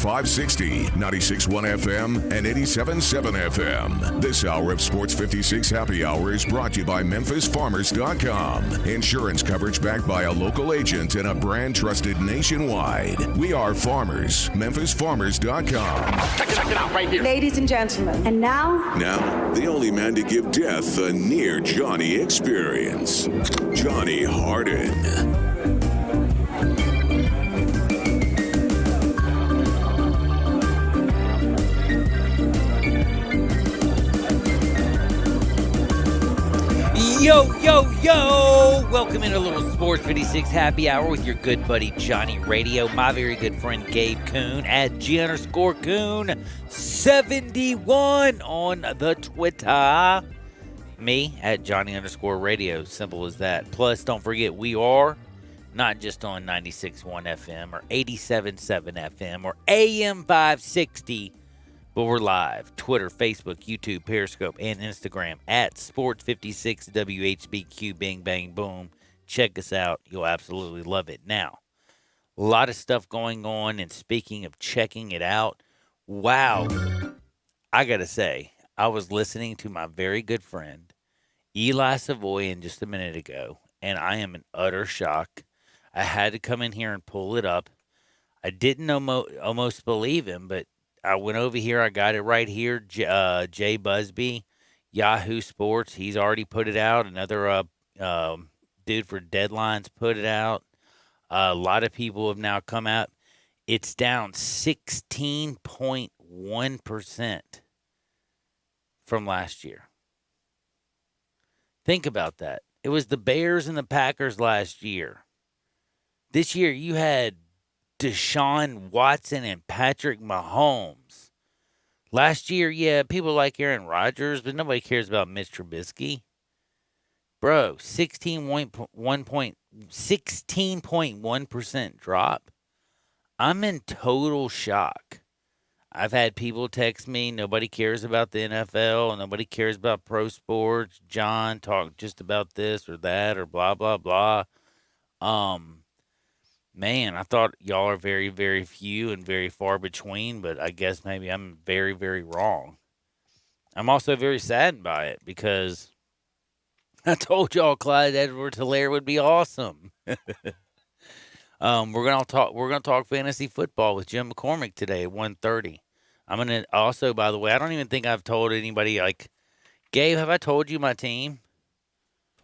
560, 96.1 FM, and 87.7 FM. This hour of Sports 56 Happy Hour is brought to you by MemphisFarmers.com. Insurance coverage backed by a local agent and a brand trusted nationwide. We are farmers. MemphisFarmers.com. Check it out right here. Ladies and gentlemen, and now, the only man to give death a near Johnny experience, Johnny Harden. Yo, yo, yo! Welcome into a little Sports 56 Happy Hour with your good buddy Johnny Radio, my very good friend Gabe Kuhn at G_Kuhn71 on the Twitter. Me at Johnny_Radio. Simple as that. Plus, don't forget, we are not just on 96.1 FM or 87.7 FM or AM 560. But we're live. Twitter, Facebook, YouTube, Periscope, and Instagram at Sports56WHBQ. Bing, bang, boom. Check us out. You'll absolutely love it. Now, a lot of stuff going on. And speaking of checking it out, wow. I got to say, I was listening to my very good friend, Eli Savoy, just a minute ago. And I am in utter shock. I had to come in here and pull it up. I didn't almost believe him, but I went over here. I got it right here. Jay Busby, Yahoo Sports. He's already put it out. Another dude for Deadlines put it out. A lot of people have now come out. It's down 16.1% from last year. Think about that. It was the Bears and the Packers last year. This year you had Deshaun Watson and Patrick Mahomes. Last year, yeah, people like Aaron Rodgers, but nobody cares about Mitch Trubisky. Bro, 16.1% drop. I'm in total shock. I've had people text me, nobody cares about the NFL, nobody cares about pro sports. John, talk just about this or that or blah, blah, blah. Man, I thought y'all are very, very few and very far between, but I guess maybe I'm very, very wrong. I'm also very saddened by it because I told y'all Clyde Edwards-Helaire would be awesome. We're gonna talk fantasy football with Jim McCormick today at 1:30. I'm gonna also, by the way, I don't even think I've told anybody. Like, Gabe, have I told you my team?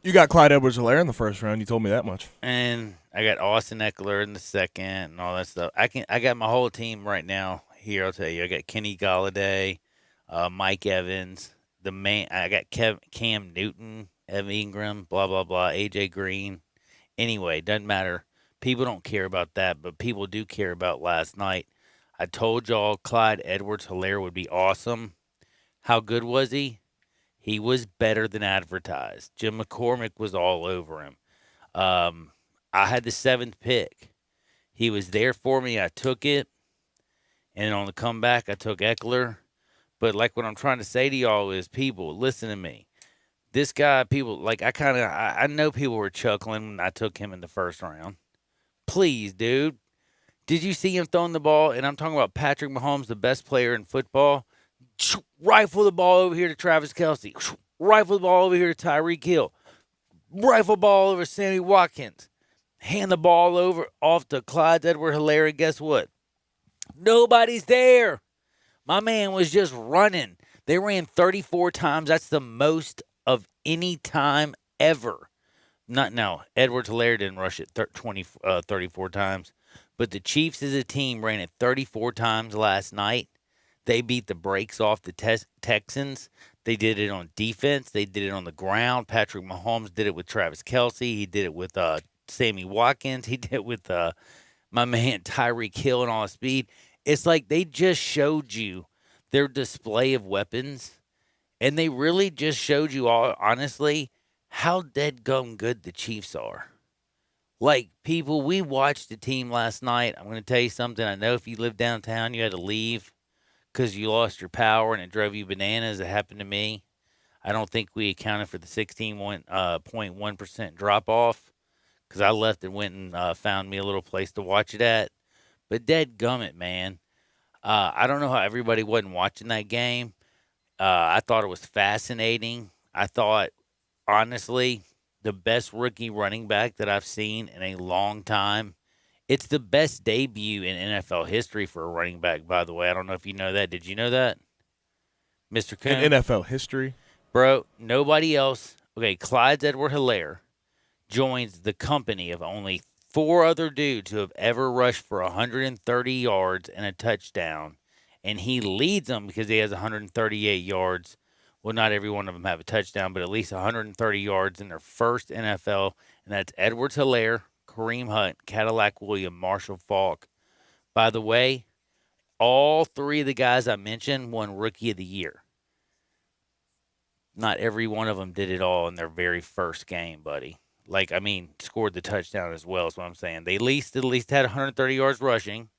You got Clyde Edwards-Helaire in the first round. You told me that much. And I got Austin Eckler in the second and all that stuff. I got my whole team right now here. I'll tell you, I got Kenny Golladay, Mike Evans, I got Cam Newton, Evan Ingram, blah blah blah, AJ Green. Anyway, doesn't matter. People don't care about that, but people do care about last night. I told y'all Clyde Edwards-Helaire would be awesome. How good was he? He was better than advertised. Jim McCormick was all over him. I had the 7th pick. He was there for me. I took it. And on the comeback, I took Eckler. But like what I'm trying to say to y'all is, people, listen to me. This guy, people, like I know people were chuckling when I took him in the first round. Please, dude. Did you see him throwing the ball? And I'm talking about Patrick Mahomes, the best player in football. Rifle the ball over here to Travis Kelce. Rifle the ball over here to Tyreek Hill. Rifle ball over Sammy Watkins. Hand the ball over off to Clyde Edwards-Helaire, and guess what? Nobody's there. My man was just running. They ran 34 times. That's the most of any time ever. Edwards-Helaire didn't rush it 34 times. But the Chiefs as a team ran it 34 times last night. They beat the brakes off the Texans. They did it on defense. They did it on the ground. Patrick Mahomes did it with Travis Kelce. He did it with Sammy Watkins. He did it with my man Tyreek Hill and all his speed. It's like they just showed you their display of weapons, and they really just showed you, all honestly, how dead-gum good the Chiefs are. Like, people, we watched the team last night. I'm going to tell you something. I know if you live downtown, you had to leave because you lost your power and it drove you bananas. It happened to me. I don't think we accounted for the 16.1% drop-off because I left and went and found me a little place to watch it at. But dadgummit, man. I don't know how everybody wasn't watching that game. I thought it was fascinating. I thought, honestly, the best rookie running back that I've seen in a long time. It's the best debut in NFL history for a running back, by the way. I don't know if you know that. Did you know that, Mr. Coon? In NFL history? Bro, nobody else. Okay, Clyde Edward-Helaire joins the company of only 4 other dudes who have ever rushed for 130 yards and a touchdown. And he leads them because he has 138 yards. Well, not every one of them have a touchdown, but at least 130 yards in their first NFL. And that's Edwards-Helaire, Kareem Hunt, Cadillac Williams, Marshall Faulk. By the way, all 3 of the guys I mentioned won Rookie of the Year. Not every one of them did it all in their very first game, buddy. Scored the touchdown as well is what I'm saying. They at least had 130 yards rushing.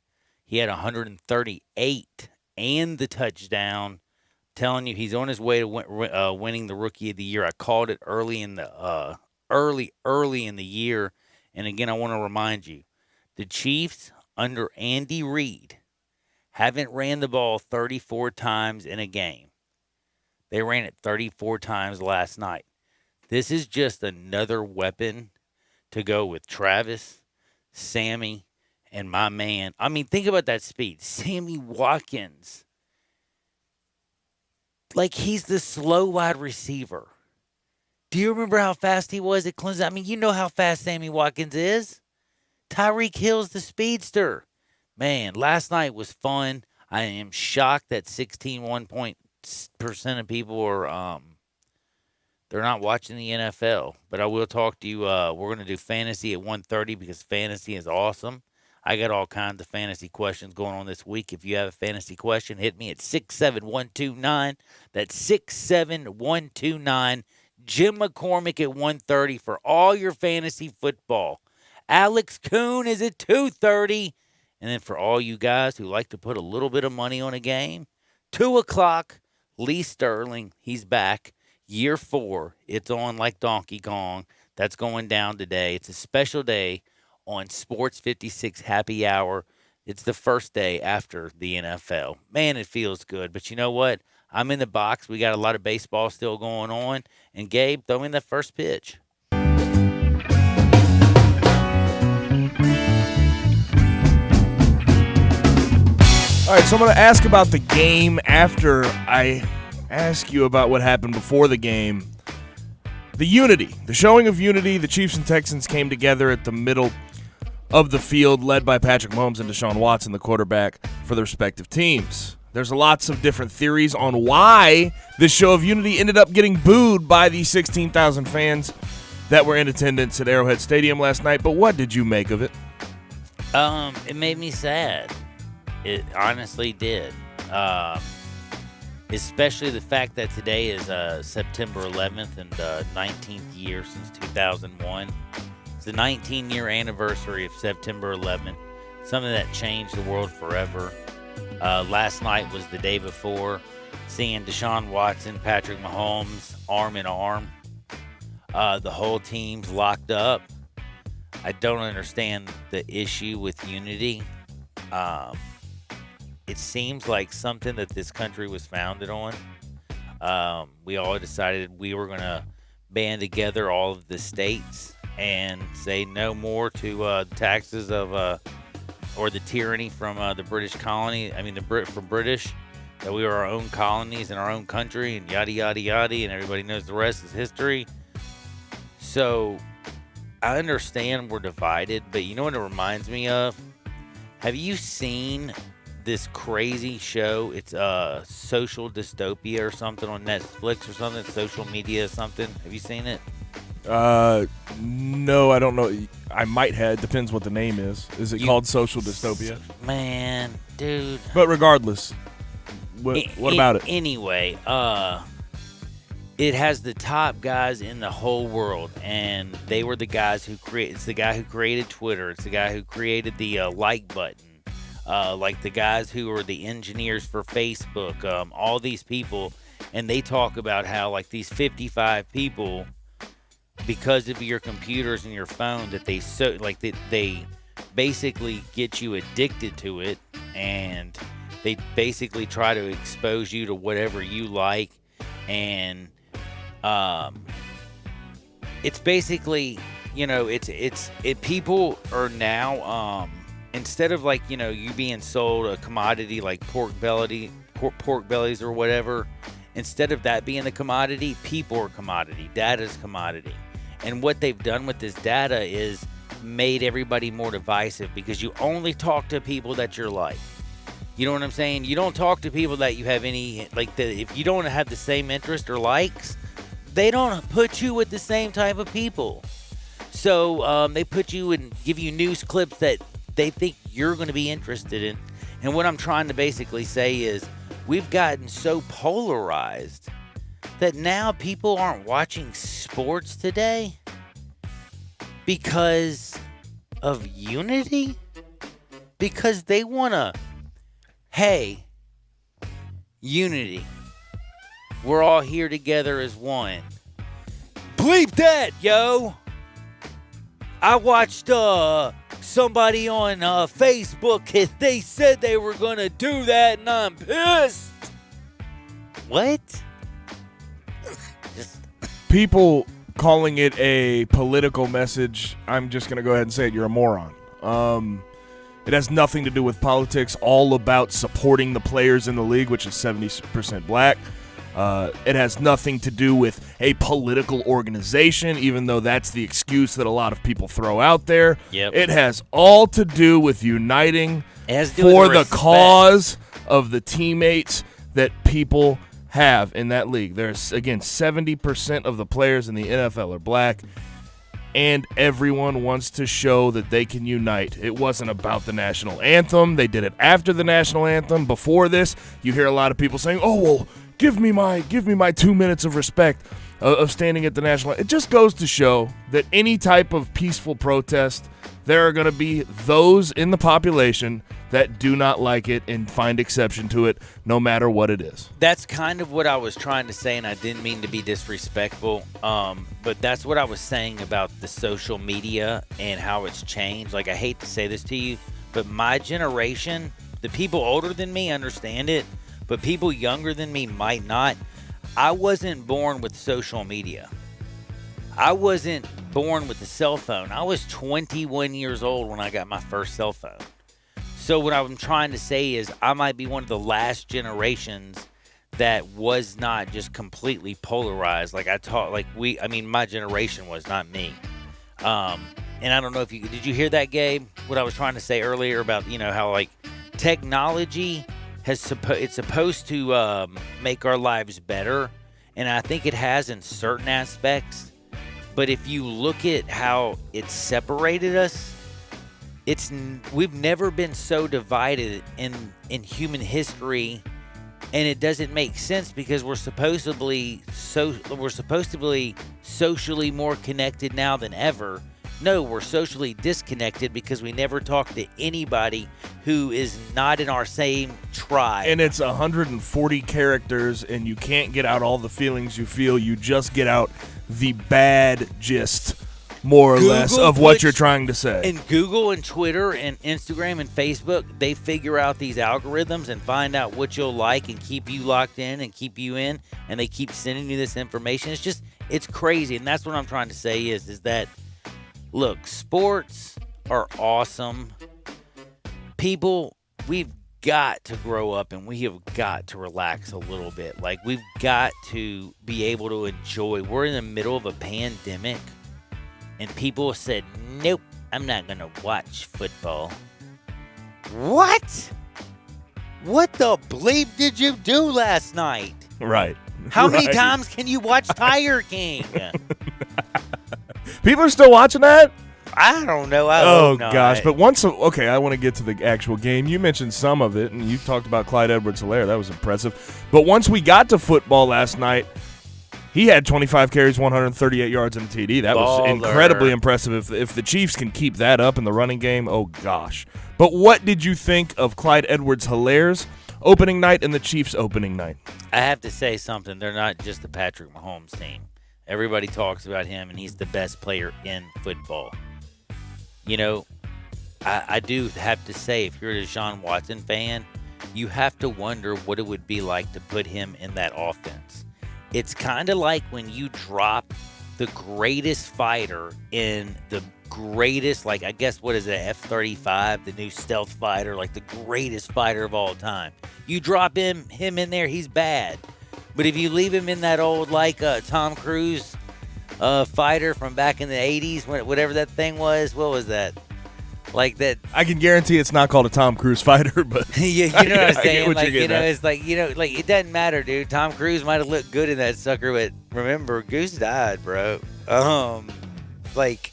He had 138 and the touchdown. Telling you, he's on his way to winning the Rookie of the Year. I called it early in the year. And again, I want to remind you, the Chiefs under Andy Reid haven't ran the ball 34 times in a game. They ran it 34 times last night. This is just another weapon to go with Travis, Sammy, and my man. I mean, think about that speed. Sammy Watkins. Like, he's the slow wide receiver. Do you remember how fast he was at Clemson? I mean, you know how fast Sammy Watkins is. Tyreek Hill's the speedster. Man, last night was fun. I am shocked that 16% of people are they're not watching the NFL. But I will talk to you. We're going to do fantasy at 1:30 because fantasy is awesome. I got all kinds of fantasy questions going on this week. If you have a fantasy question, hit me at 67129. That's 67129. Jim McCormick at 1:30 for all your fantasy football. Alex Kuhn is at 2:30. And then for all you guys who like to put a little bit of money on a game, 2 o'clock, Lee Sterling, he's back. Year 4, it's on like Donkey Kong. That's going down today. It's a special day on Sports 56 Happy Hour. It's the first day after the NFL. Man, it feels good. But you know what? I'm in the box. We got a lot of baseball still going on. And Gabe, throw in that first pitch. All right, so I'm going to ask about the game after I ask you about what happened before the game. The showing of unity, the Chiefs and Texans came together at the middle of the field, led by Patrick Mahomes and Deshaun Watson, the quarterback for the respective teams. There's lots of different theories on why this show of unity ended up getting booed by the 16,000 fans that were in attendance at Arrowhead Stadium last night, but what did you make of it? It made me sad. It honestly did. Especially the fact that today is September 11th and 19th year since 2001. It's the 19-year anniversary of September 11th, something that changed the world forever. Last night was the day before, seeing Deshaun Watson, Patrick Mahomes, arm in arm. The whole team's locked up. I don't understand the issue with unity. It seems like something that this country was founded on. We all decided we were going to band together, all of the states, and say no more to the taxes of or the tyranny from the British colony. I mean, from British, that we were our own colonies in our own country, and yada, yada, yada, and everybody knows the rest is history. So I understand we're divided, but you know what it reminds me of? Have you seen this crazy show? It's Social Dystopia or something on Netflix or something, Social Media or something. Have you seen it? No, I don't know. I might have. Depends what the name is. Is it called Social Dystopia? Man, dude. But regardless, what about it? Anyway, it has the top guys in the whole world, and they were the guys who created. It's the guy who created Twitter. It's the guy who created the like button. Like the guys who are the engineers for Facebook. All these people, and they talk about how like these 55 people, because of your computers and your phone, that they basically get you addicted to it, and They basically try to expose you to whatever you like, and it's basically, people are now, instead of like, you being sold a commodity like pork bellies or whatever, instead of that being the commodity, people are commodity. Data's commodity. And what they've done with this data is made everybody more divisive, because you only talk to people that you're like. You know what I'm saying? You don't talk to people that you have any, if you don't have the same interest or likes, they don't put you with the same type of people. So they put you and give you news clips that they think you're going to be interested in. And what I'm trying to basically say is we've gotten so polarized that now people aren't watching sports today because of unity, because they want to, hey, unity. We're all here together as one. Bleep that, yo. I watched somebody on Facebook, and they said they were going to do that, and I'm pissed. What? People calling it a political message, I'm just going to go ahead and say it, you're a moron. It has nothing to do with politics, all about supporting the players in the league, which is 70% black. It has nothing to do with a political organization, even though that's the excuse that a lot of people throw out there. Yep. It has all to do with uniting for the cause of the teammates that people have in that league. There's, again, 70% of the players in the NFL are black, and everyone wants to show that they can unite. It wasn't about the national anthem. They did it after the national anthem. Before this, you hear a lot of people saying, oh, well, give me my 2 minutes of respect of standing at the national anthem. It just goes to show that any type of peaceful protest, there are going to be those in the population that do not like it and find exception to it, no matter what it is. That's kind of what I was trying to say, and I didn't mean to be disrespectful, but that's what I was saying about the social media and how it's changed. Like, I hate to say this to you, but my generation, the people older than me understand it, but people younger than me might not. I wasn't born with social media. I wasn't born with a cell phone. I was 21 years old when I got my first cell phone. So what I'm trying to say is I might be one of the last generations that was not just completely polarized. My generation was, not me. And I don't know if did you hear that, Gabe? What I was trying to say earlier about, how like technology it's supposed to make our lives better. And I think it has in certain aspects. But if you look at how it separated us, we've never been so divided in human history, and it doesn't make sense because we're supposed to be socially more connected now than ever. No, we're socially disconnected because we never talk to anybody who is not in our same tribe. And it's 140 characters, and you can't get out all the feelings you feel. You just get out the bad gist, more or less, of what you're trying to say. And Google and Twitter and Instagram and Facebook, they figure out these algorithms and find out what you'll like and keep you locked in and keep you in, and they keep sending you this information. It's crazy. And that's what I'm trying to say is that, look, sports are awesome. People, we've got to grow up and we have got to relax a little bit. Like, we've got to be able to enjoy. We're in the middle of a pandemic, and people said, nope, I'm not going to watch football. What? What the bleep did you do last night? Right. How many times can you watch Tiger King? People are still watching that? I don't know. Oh, gosh. But okay, I want to get to the actual game. You mentioned some of it, and you talked about Clyde Edwards-Helaire. That was impressive. But once we got to football last night, he had 25 carries, 138 yards, and a TD. That was incredibly impressive. If the Chiefs can keep that up in the running game, oh, gosh. But what did you think of Clyde Edwards-Helaire's opening night and the Chiefs' opening night? I have to say something. They're not just the Patrick Mahomes team. Everybody talks about him, and he's the best player in football. I do have to say, if you're a Deshaun Watson fan, you have to wonder what it would be like to put him in that offense. It's kind of like when you drop the greatest fighter in the greatest, like, I guess, what is it, F-35, the new stealth fighter, like the greatest fighter of all time. You drop him in there, he's bad. But if you leave him in that old, like, Tom Cruise fighter from back in the 80s, whatever that thing was, what was that? Like that. I can guarantee it's not called a Tom Cruise fighter, but you know what I'm saying? Like, at. It's like, like, it doesn't matter, dude. Tom Cruise might have looked good in that sucker, but remember, Goose died, bro. Like,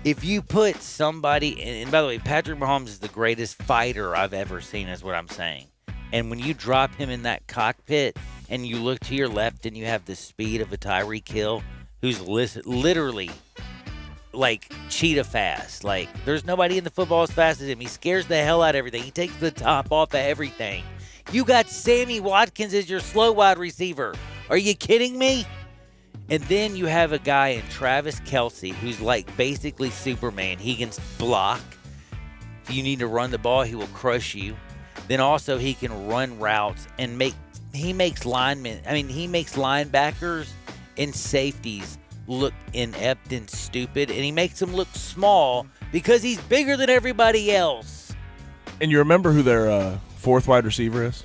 if you put somebody, and by the way, Patrick Mahomes is the greatest fighter I've ever seen, is what I'm saying. And when you drop him in that cockpit and you look to your left and you have the speed of a Tyreek Hill, who's literally like cheetah fast. Like, there's nobody in the football as fast as him. He scares the hell out of everything. He takes the top off of everything. You got Sammy Watkins as your slow wide receiver. Are you kidding me? And then you have a guy in Travis Kelce who's like basically Superman. He can block. If you need to run the ball, he will crush you. Then also he can run routes and he makes linebackers and safeties look inept and stupid, and he makes them look small because he's bigger than everybody else. And you remember who their fourth wide receiver is?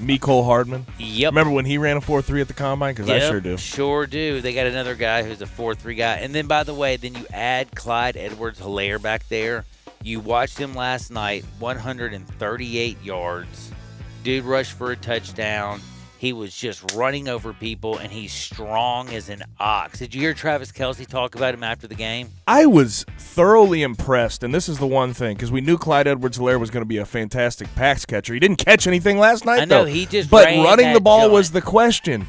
Mecole Hardman? Yep. Remember when he ran a 4.3 at the Combine? Because I sure do. Sure do. They got another guy who's a 4.3 guy. And then, by the way, then you add Clyde Edwards-Helaire back there. You watched him last night, 138 yards. Dude rushed for a touchdown. He was just running over people, and he's strong as an ox. Did you hear Travis Kelce talk about him after the game? I was thoroughly impressed, and this is the one thing, because we knew Clyde Edwards-Helaire was going to be a fantastic pass catcher. He didn't catch anything last night, I know, though. he just But ran running the ball joint. was the question.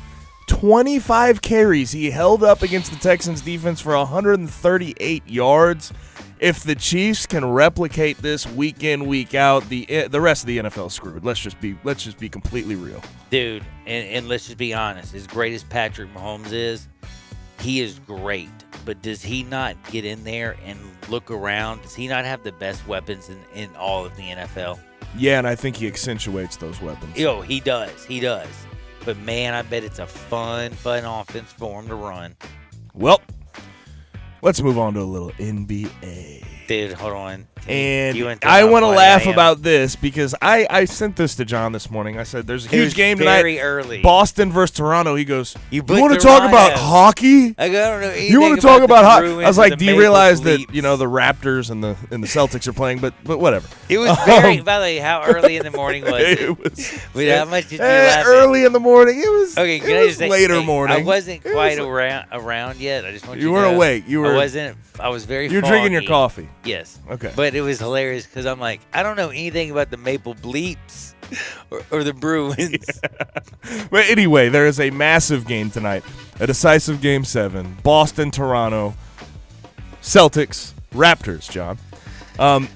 25 carries. He held up against the Texans defense for 138 yards. If the Chiefs can replicate this week in, week out, the rest of the NFL is screwed. Let's just be completely real. Dude, and let's just be honest. As great as Patrick Mahomes is, he is great. But does he not get in there and look around? Does he not have the best weapons in all of the NFL? Yeah, and I think he accentuates those weapons. Yo, he does. He does. But, man, I bet it's a fun offense for him to run. Well, let's move on to a little NBA. Dude, hold on. And I want to laugh about this because I sent this to John this morning. I said, there's a huge game tonight. Very early. Boston versus Toronto. He goes, you put want to talk about hockey? I don't know anything. You want to talk about hockey? I was like, do you realize Leafs? that, the Raptors and the Celtics are playing? But whatever. It was very, by the way, how early in the morning was it? It was. How much did you laugh early in the morning. It was. Okay, can it I was just say, later morning. I wasn't quite around yet. I just want you to weren't know. awake. You were. I wasn't. I was very. You're drinking your coffee. Yes. Okay. But it was hilarious because I'm like, I don't know anything about the Maple Bleeps or the Bruins. Yeah. But anyway, there is a massive game tonight, a decisive Game 7. Boston, Toronto, Celtics, Raptors. John,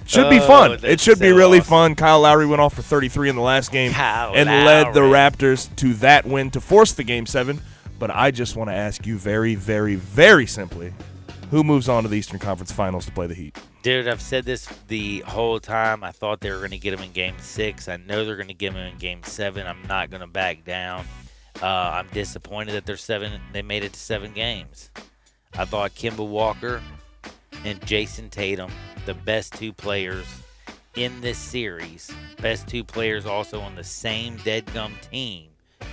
should be fun. It should be really fun. Kyle Lowry went off for 33 in the last game led the Raptors to that win to force the Game 7. But I just want to ask you very, very, very simply, who moves on to the Eastern Conference Finals to play the Heat? Dude, I've said this the whole time. I thought they were going to get him in Game 6. I know they're going to get him in Game 7. I'm not going to back down. I'm disappointed that they made it to 7 games. I thought Kemba Walker and Jason Tatum, the best 2 players in this series, best 2 players also on the same deadgum team,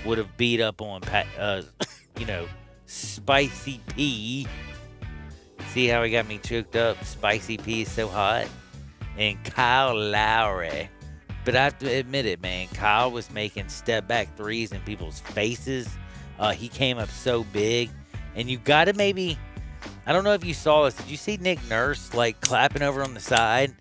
would have beat up on, Spicy P. See how he got me choked up? Spicy P is so hot. And Kyle Lowry. But I have to admit it, man. Kyle was making step-back threes in people's faces. He came up so big. And you got to maybe... I don't know if you saw this. Did you see Nick Nurse, clapping over on the side?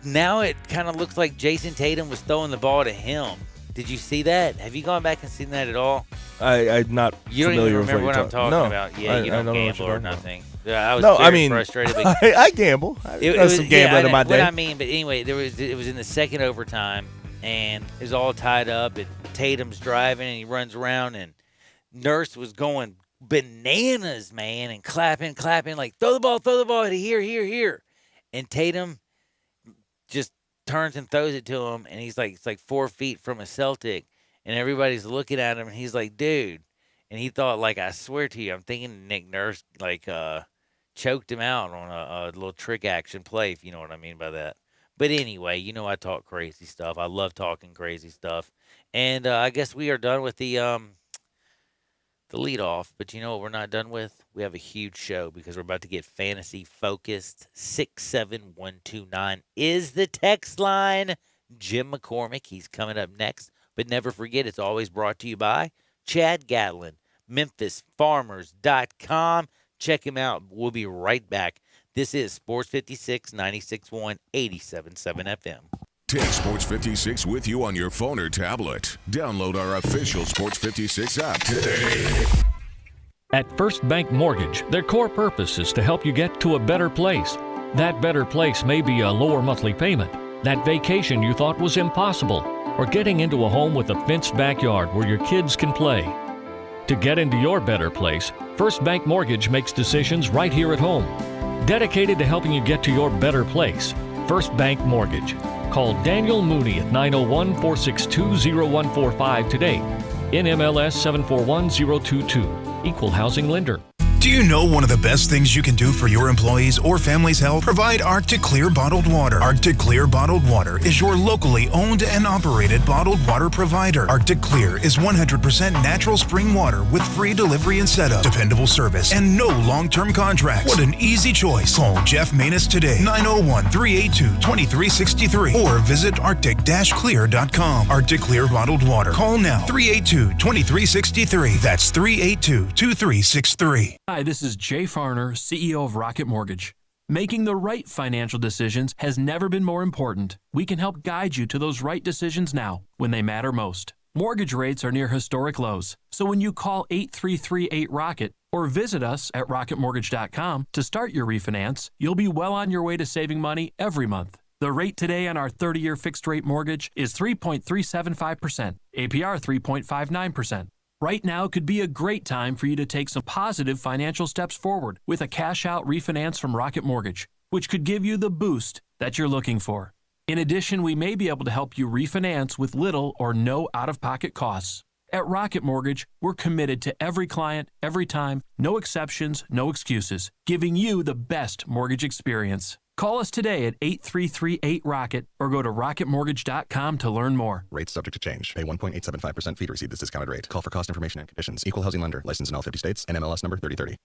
Now it kind of looks like Jason Tatum was throwing the ball to him. Did you see that? Have you gone back and seen that at all? I'm not You don't familiar even remember with what I'm talking about. Yeah, you don't gamble or nothing. Yeah, I was frustrated. I gamble. It was some gambling in my day. What I mean, but anyway, it was in the second overtime, and it was all tied up, and Tatum's driving, and he runs around, and Nurse was going bananas, man, and clapping, like, throw the ball to here. And Tatum just turns and throws it to him, and he's like, it's like 4 feet from a Celtic, and everybody's looking at him, and he's like, dude, and he thought, like, I swear to you, I'm thinking Nick Nurse, like, choked him out on a little trick action play, if you know what I mean by that. But anyway, you know I talk crazy stuff. I love talking crazy stuff. And I guess we are done with the lead off. But you know what we're not done with? We have a huge show because we're about to get fantasy focused. 67129 is the text line. Jim McCormick, he's coming up next. But never forget, it's always brought to you by Chad Gatlin, MemphisFarmers.com. Check him out. We'll be right back. This is Sports 56, 96.1, 87.7 FM. Take Sports 56 with you on your phone or tablet. Download our official Sports 56 app today. At First Bank Mortgage, their core purpose is to help you get to a better place. That better place may be a lower monthly payment, that vacation you thought was impossible, or getting into a home with a fenced backyard where your kids can play. To get into your better place, First Bank Mortgage makes decisions right here at home. Dedicated to helping you get to your better place, First Bank Mortgage. Call Daniel Mooney at 901-462-0145 today. NMLS 741022. Equal housing lender. Do you know one of the best things you can do for your employees or family's health? Provide Arctic Clear bottled water. Arctic Clear bottled water is your locally owned and operated bottled water provider. Arctic Clear is 100% natural spring water with free delivery and setup, dependable service, and no long-term contracts. What an easy choice. Call Jeff Manus today, 901-382-2363, or visit arctic-clear.com. Arctic Clear bottled water. Call now, 382-2363. That's 382-2363. Hi, this is Jay Farner, CEO of Rocket Mortgage. Making the right financial decisions has never been more important. We can help guide you to those right decisions now, when they matter most. Mortgage rates are near historic lows, so when you call 8338-ROCKET or visit us at rocketmortgage.com to start your refinance, you'll be well on your way to saving money every month. The rate today on our 30-year fixed-rate mortgage is 3.375%, APR 3.59%. Right now could be a great time for you to take some positive financial steps forward with a cash-out refinance from Rocket Mortgage, which could give you the boost that you're looking for. In addition, we may be able to help you refinance with little or no out-of-pocket costs. At Rocket Mortgage, we're committed to every client, every time, no exceptions, no excuses, giving you the best mortgage experience. Call us today at 8338-ROCKET or go to rocketmortgage.com to learn more. Rates subject to change. Pay 1.875% fee to receive this discounted rate. Call for cost information and conditions. Equal housing lender. Licensed in all 50 states. NMLS number 3030.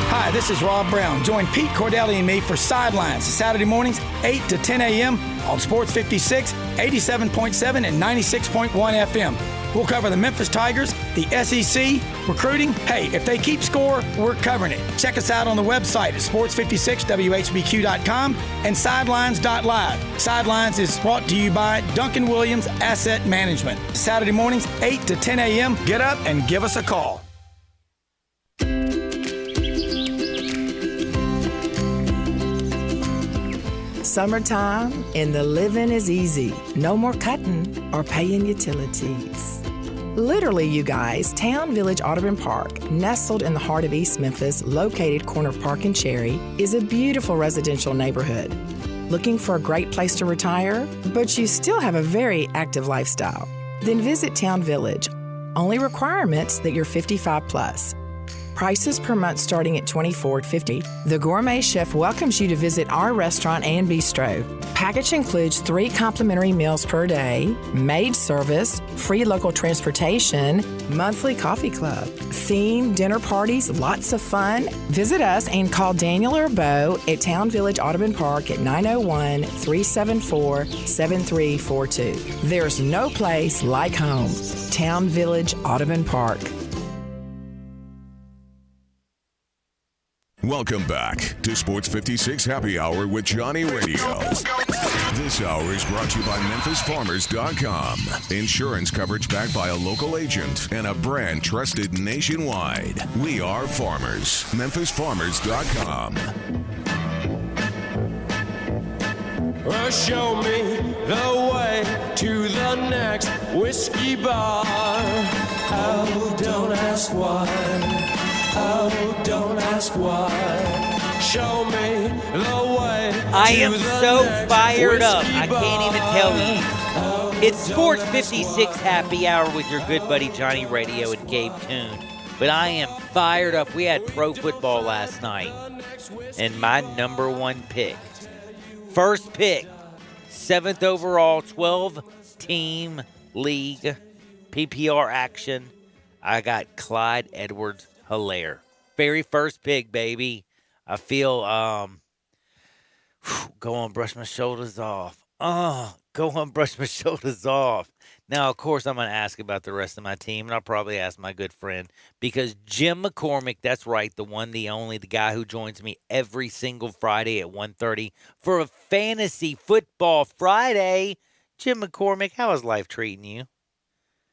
Hi, this is Rob Brown. Join Pete Cordelli and me for Sidelines Saturday mornings, 8 to 10 a.m. on Sports 56, 87.7, and 96.1 FM. We'll cover the Memphis Tigers, the SEC, recruiting. Hey, if they keep score, we're covering it. Check us out on the website at sports56whbq.com and sidelines.live. Sidelines is brought to you by Duncan Williams Asset Management. Saturday mornings, 8 to 10 a.m. Get up and give us a call. Summertime and the living is easy. No more cutting or paying utilities. Literally, you guys, Town Village Audubon Park, nestled in the heart of East Memphis, located corner of Park and Cherry, is a beautiful residential neighborhood. Looking for a great place to retire, but you still have a very active lifestyle? Then visit Town Village. Only requirements that you're 55 plus. Prices per month starting at $24.50. The Gourmet Chef welcomes you to visit our restaurant and bistro. Package includes 3 complimentary meals per day, maid service, free local transportation, monthly coffee club, themed dinner parties, lots of fun. Visit us and call Daniel or Bo at Town Village Audubon Park at 901-374-7342. There's no place like home. Town Village Audubon Park. Welcome back to Sports 56 Happy Hour with Johnny Radio. This hour is brought to you by MemphisFarmers.com. Insurance coverage backed by a local agent and a brand trusted nationwide. We are farmers. MemphisFarmers.com. Well, show me the way to the next whiskey bar. Oh, don't ask why. Oh, don't ask why. show me the way. I am so fired up. I can't even tell you. It's Sports 56 Happy Hour with your good buddy Johnny Radio and Gabe Kuhn. But I am fired up. We had pro football last night. And my number one pick, first pick, 7th overall, 12-team league, PPR action. I got Clyde Edwards-Helaire. Very first pick, baby. I feel, go on, brush my shoulders off. Go on, brush my shoulders off. Now, of course, I'm going to ask about the rest of my team, and I'll probably ask my good friend, because Jim McCormick, that's right, the one, the only, the guy who joins me every single Friday at 1:30 for a Fantasy Football Friday. Jim McCormick, how is life treating you?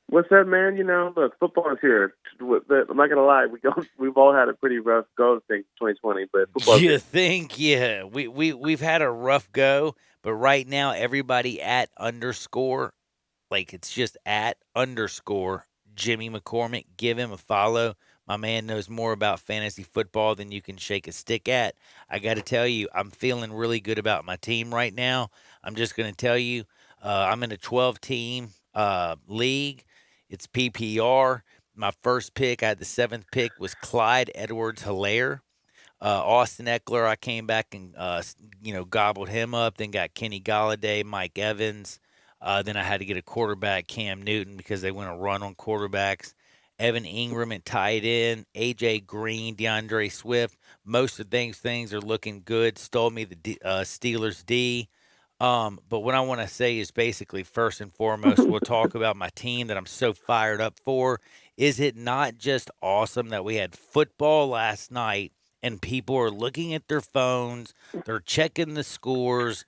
What's up, man? You know, look, football is here. I'm not gonna lie, we've all had a pretty rough go of things 2020, but football. You think? Yeah, we've had a rough go, but right now everybody at _ like it's just at _ Jimmy McCormick. Give him a follow. My man knows more about fantasy football than you can shake a stick at. I got to tell you, I'm feeling really good about my team right now. I'm just going to tell you, I'm in a 12-team league. It's PPR. My first pick, I had the 7th pick, was Clyde Edwards-Helaire. Austin Eckler, I came back and, gobbled him up. Then got Kenny Golladay, Mike Evans. Then I had to get a quarterback, Cam Newton, because they went a run on quarterbacks. Evan Ingram at tight end, A.J. Green, DeAndre Swift. Most of things are looking good. Stole me the Steelers D. But what I want to say is basically, first and foremost, we'll talk about my team that I'm so fired up for. Is it not just awesome that we had football last night and people are looking at their phones, they're checking the scores,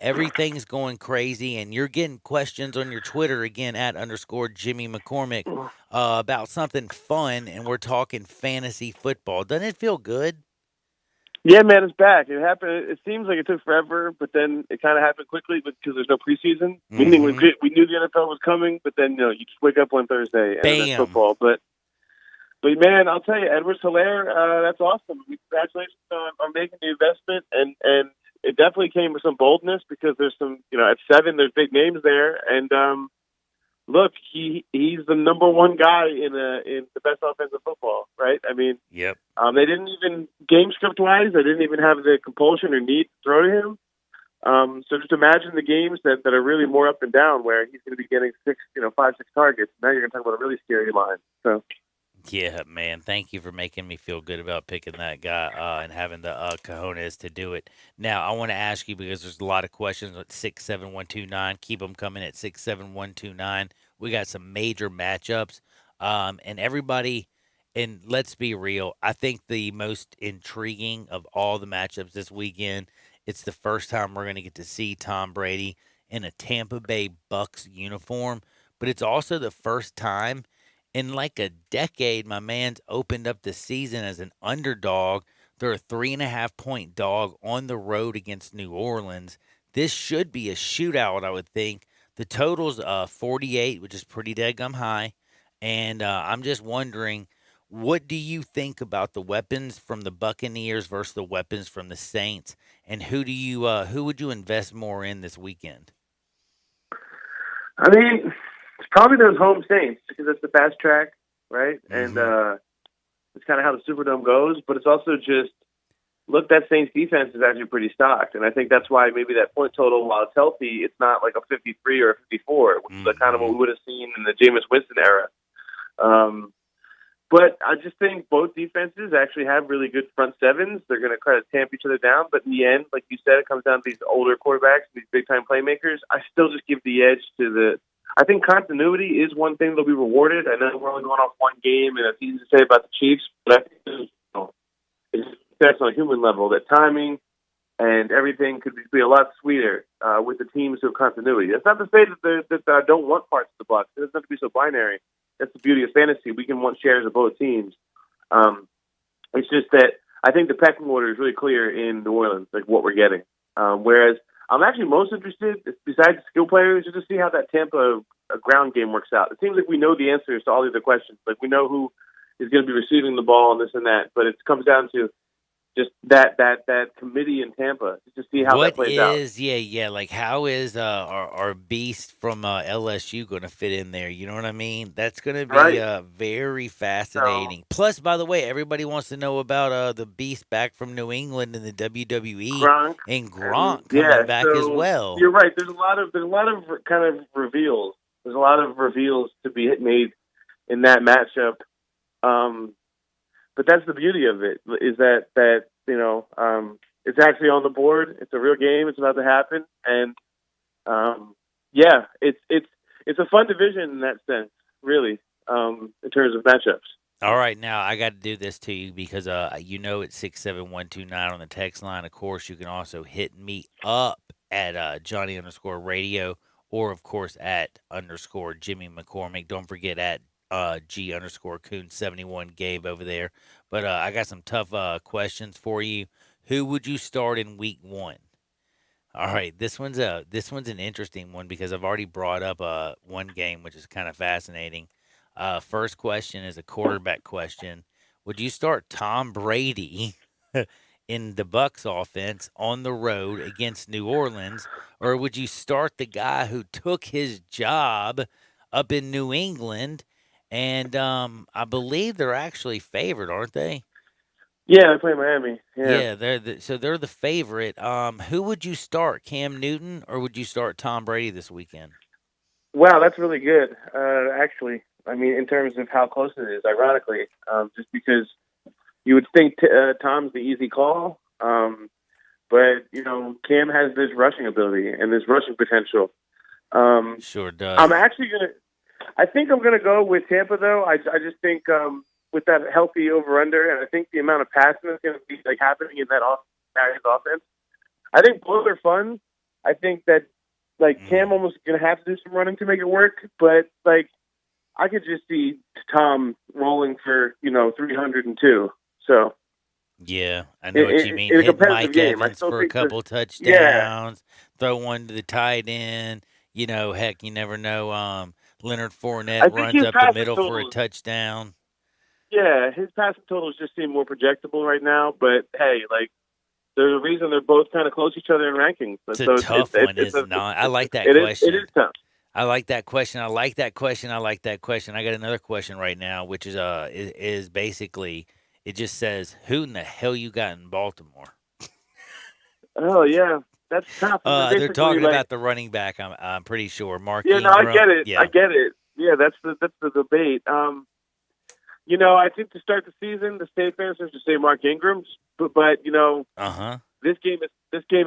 everything's going crazy, and you're getting questions on your Twitter, again, at _ Jimmy McCormick, about something fun, and we're talking fantasy football. Doesn't it feel good? Yeah, man, it's back. It happened. It seems like it took forever, but then it kind of happened quickly because there's no preseason. Meaning we knew the NFL was coming, but then you just wake up one Thursday and there's football. But man, I'll tell you, Edwards-Helaire, that's awesome. Congratulations on making the investment, and it definitely came with some boldness because there's some, at 7 there's big names there, and look, he's the number one guy in the best offensive football, right? I mean, yep. They didn't even, game script wise, they didn't even have the compulsion or need to throw to him. So just imagine the games that are really more up and down, where he's going to be getting 5, 6 targets. Now you're going to talk about a really scary line. So. Yeah, man. Thank you for making me feel good about picking that guy and having the cojones to do it. Now, I want to ask you, because there's a lot of questions at 67129. Keep them coming at 67129. We got some major matchups. And everybody, and let's be real, I think the most intriguing of all the matchups this weekend, it's the first time we're going to get to see Tom Brady in a Tampa Bay Bucs uniform. But it's also the first time in like a decade, my man's opened up the season as an underdog. They're a 3.5-point dog on the road against New Orleans. This should be a shootout, I would think. The total's 48, which is pretty daggum high. And I'm just wondering, what do you think about the weapons from the Buccaneers versus the weapons from the Saints? And who would you invest more in this weekend? I mean, it's probably those home Saints, because it's the fast track, right? Mm-hmm. And it's kind of how the Superdome goes. But it's also just, look, that Saints defense is actually pretty stocked. And I think that's why maybe that point total, while it's healthy, it's not like a 53 or a 54, which is kind of what we would have seen in the Jameis Winston era. But I just think both defenses actually have really good front sevens. They're going to try to tamp each other down. But in the end, like you said, it comes down to these older quarterbacks, these big-time playmakers. I still just give the edge to the – I think continuity is one thing that'll be rewarded. I know we're only going off one game, and it's easy to say about the Chiefs, but I think that's on a human level, that timing and everything could be a lot sweeter with the teams who have continuity. That's not to say that I don't want parts of the Bucs. It doesn't have to be so binary. That's the beauty of fantasy. We can want shares of both teams. It's just that I think the pecking order is really clear in New Orleans, like what we're getting. Whereas I'm actually most interested, besides skill players, just to see how that Tampa ground game works out. It seems like we know the answers to all the other questions. Like we know who is going to be receiving the ball and this and that, but it comes down to just that committee in Tampa just to see how that plays out. Like how is our beast from LSU going to fit in there? You know what I mean? That's going to be very fascinating. So, Plus, by the way, everybody wants to know about the beast back from New England in the WWE, Gronk and Gronk coming back as well. You're right. There's a lot of kind of reveals. There's a lot of reveals to be made in that matchup. But that's the beauty of it, is that it's actually on the board. It's a real game. It's about to happen, and it's a fun division in that sense, really, in terms of matchups. All right, now I got to do this to you because it's 67129 on the text line. Of course, you can also hit me up at Johnny_radio, or of course at _Jimmy McCormick. Don't forget at G_Coon71 Gabe over there. But I got some tough questions for you. Who would you start in week 1? All right, this one's an interesting one because I've already brought up one game, which is kind of fascinating. First question is a quarterback question. Would you start Tom Brady in the Bucs offense on the road against New Orleans, or would you start the guy who took his job up in New England? And I believe they're actually favored, aren't they? Yeah, they play Miami. Yeah, they're the favorite. Who would you start, Cam Newton, or would you start Tom Brady this weekend? Wow, that's really good, actually. I mean, in terms of how close it is, ironically, just because you would think Tom's the easy call, but Cam has this rushing ability and this rushing potential. Sure does. I think I'm going to go with Tampa, though. I just think with that healthy over-under, and I think the amount of passing that's going to be happening in that offense, I think both are fun. I think that Cam almost going to have to do some running to make it work, but I could just see Tom rolling for 302. So yeah, I know what you mean. Hit Mike Evans for a couple touchdowns, throw one to the tight end. Heck, you never know. Leonard Fournette runs up the middle for a touchdown. Yeah, his passing totals just seem more projectable right now. But hey, there's a reason they're both kind of close to each other in rankings. It's a tough one, isn't it? I like that question. It is tough. I like that question. I like that question. I got another question right now, which is basically, it just says, who in the hell you got in Baltimore? Oh yeah. That's tough. They're talking about the running back. I'm pretty sure. Mark. Yeah, Ingram. No, I get it. Yeah. I get it. Yeah, that's the debate. I think to start the season, the safe answer is to say Mark Ingram. But this game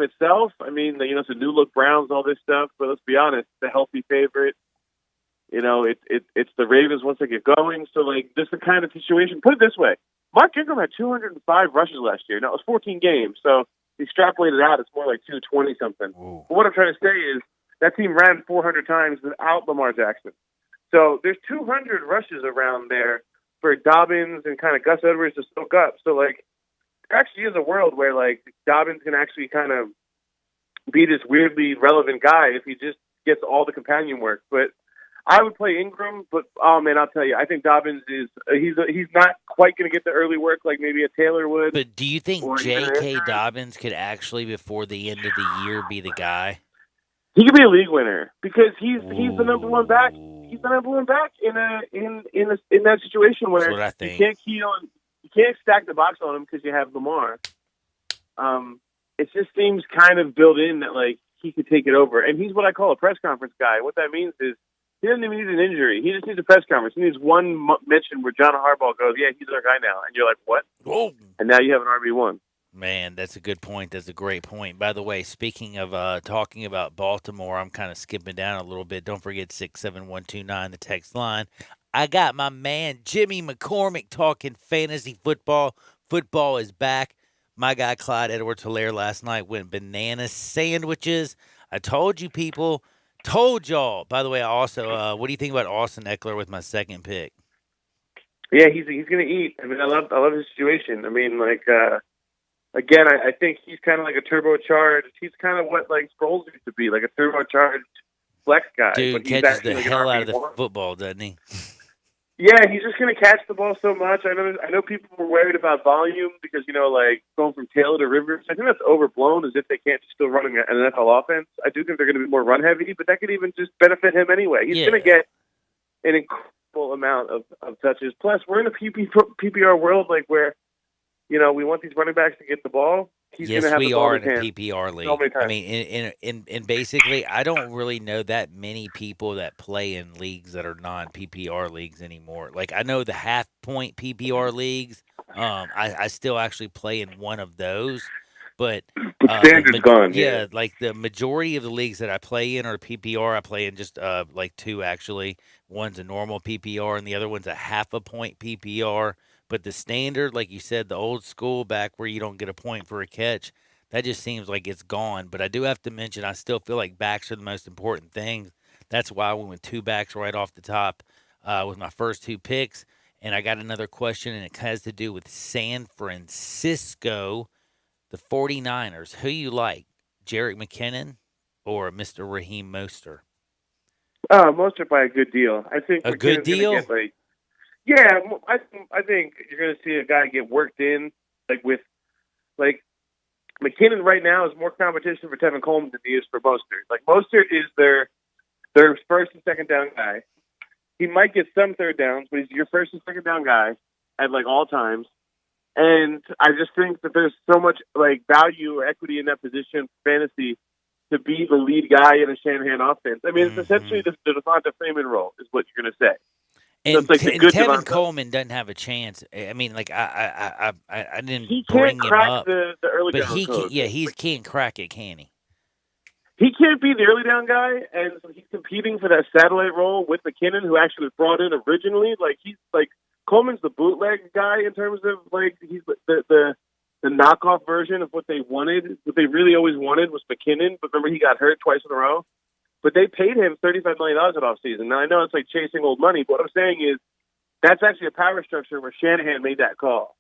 itself. I mean, it's a new look Browns, all this stuff. But let's be honest, the healthy favorite. It's the Ravens once they get going. So this is the kind of situation. Put it this way: Mark Ingram had 205 rushes last year. Now it was 14 games, so. Extrapolated out, it's more like 220-something. But what I'm trying to say is that team ran 400 times without Lamar Jackson. So there's 200 rushes around there for Dobbins and kind of Gus Edwards to soak up. So, there actually is a world where, Dobbins can actually kind of be this weirdly relevant guy if he just gets all the companion work. But I would play Ingram, but, oh, man, I'll tell you, I think Dobbins he's not quite going to get the early work like maybe a Taylor would. But do you think J.K. Dobbins could actually, before the end of the year, be the guy? He could be a league winner because he's the number one back. He's the number one back in that situation where That's what I think. You can't stack the box on him because you have Lamar. It just seems kind of built in that he could take it over, and he's what I call a press conference guy. What that means is he doesn't even need an injury. He just needs a press conference. He needs one mention where John Harbaugh goes, "Yeah, he's our guy now," and you're like, "What?" Whoa. And now you have an RB1. Man, that's a good point. That's a great point. By the way, speaking of talking about Baltimore, I'm kind of skipping down a little bit. Don't forget 67129, the text line. I got my man Jimmy McCormick talking fantasy football. Football is back. My guy Clyde Edwards-Helaire last night went banana sandwiches. I told you people. Told y'all. By the way, I also, what do you think about Austin Eckler with my second pick? Yeah, he's going to eat. I mean, I love his situation. I mean, again, I think he's kind of like a turbocharged. He's kind of what Sproles used to be, like a turbocharged flex guy. Dude but he's catches actually the hell out of the football, doesn't he? Yeah, he's just going to catch the ball so much. I know people were worried about volume because, like going from Taylor to Rivers. I think that's overblown as if they can't just still run an NFL offense. I do think they're going to be more run heavy, but that could even just benefit him anyway. He's going to get an incredible amount of touches. Plus, we're in a PPR world where, we want these running backs to get the ball. Yes, we are in a PPR league. I mean, in basically, I don't really know that many people that play in leagues that are non-PPR leagues anymore. Like, I know the half-point PPR leagues. I still actually play in one of those, but standard's gone. Yeah, like the majority of the leagues that I play in are PPR. I play in just like two actually. One's a normal PPR, and the other one's a half-a-point PPR. But the standard, like you said, the old school back where you don't get a point for a catch, that just seems like it's gone. But I do have to mention, I still feel like backs are the most important thing. That's why I went with two backs right off the top with my first two picks. And I got another question, and it has to do with San Francisco, the 49ers. Who you like, Jerick McKinnon or Mr. Raheem Mostert? Mostert by a good deal. I think a good deal? Yeah, I think you're going to see a guy get worked in, McKinnon right now is more competition for Tevin Coleman than he is for Mostert. Mostert is their first and second down guy. He might get some third downs, but he's your first and second down guy at all times. And I just think that there's so much value or equity in that position, fantasy, to be the lead guy in a Shanahan offense. I mean, it's essentially the Devonta Freeman role, is what you're going to say. And, so Tevin Coleman doesn't have a chance. I mean, I didn't bring him up. The early but down code. he can't crack it, can he? He can't be the early down guy, and so he's competing for that satellite role with McKinnon, who actually was brought in originally. Coleman's the bootleg guy in terms of he's the knockoff version of what they wanted. What they really always wanted was McKinnon, but remember he got hurt twice in a row. But they paid him $35 million at offseason. Now, I know it's like chasing old money, but what I'm saying is that's actually a power structure where Shanahan made that call.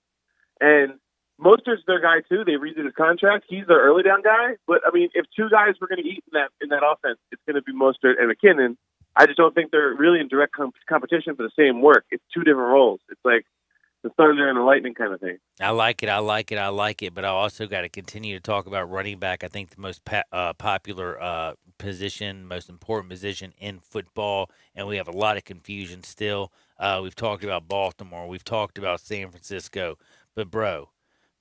And Mostert's their guy, too. They redid his contract. He's their early down guy. But, I mean, if two guys were going to eat in that offense, it's going to be Mostert and McKinnon. I just don't think they're really in direct competition for the same work. It's two different roles. It's like the thunder and the lightning kind of thing. I like it. But I also got to continue to talk about running back. I think the most popular position, most important position in football, and we have a lot of confusion still. We've talked about Baltimore. We've talked about San Francisco. But, bro,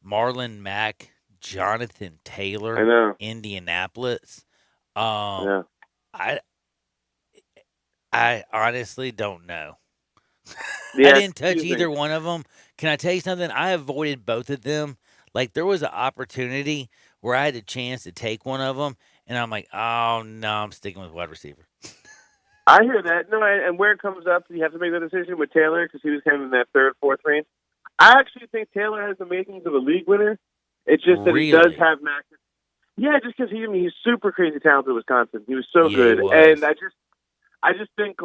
Marlon Mack, Jonathan Taylor, Indianapolis. Yeah. I honestly don't know. Yeah, I didn't touch either one of them. Can I tell you something? I avoided both of them. There was an opportunity where I had a chance to take one of them, and I'm like, oh, no, I'm sticking with wide receiver. I hear that. No, and where it comes up, you have to make the decision with Taylor because he was kind of in that third, fourth range. I actually think Taylor has the makings of a league winner. It's just that he does have Mac. Yeah, just because he's super crazy talented in Wisconsin. He was so good. And I just think,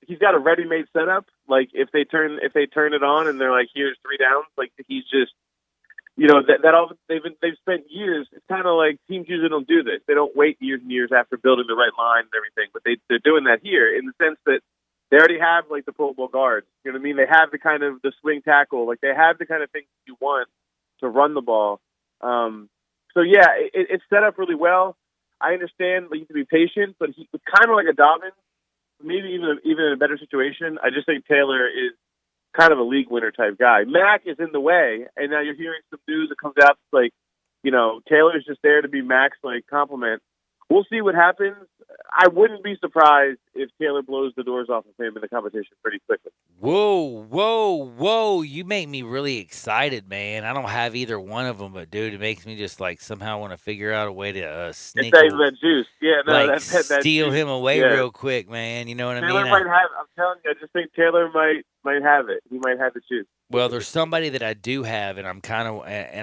he's got a ready-made setup. If they turn it on and they're like, here's 3 downs, he's just, they've spent years. It's kind of like teams usually don't do this. They don't wait years and years after building the right line and everything, but they're doing that here in the sense that they already have the Pro Bowl guards. You know what I mean? They have the swing tackle. They have the kind of things you want to run the ball. So yeah, it's set up really well. I understand you have to be patient, but he's kind of like a Dobbins, maybe even in a better situation. I just think Taylor is kind of a league winner type guy. Mac is in the way, and now you're hearing some news that comes out Taylor's just there to be Mac's compliment. We'll see what happens. I wouldn't be surprised if Taylor blows the doors off of him in the competition pretty quickly. Whoa. You make me really excited, man. I don't have either one of them, but, dude, it makes me just, somehow want to figure out a way to sneak that juice. Yeah, no, that steal juice. Him away real quick, man. You know what I mean? Taylor might have I'm telling you, I just think Taylor might have it. He might have the juice. Well, there's somebody that I do have, and I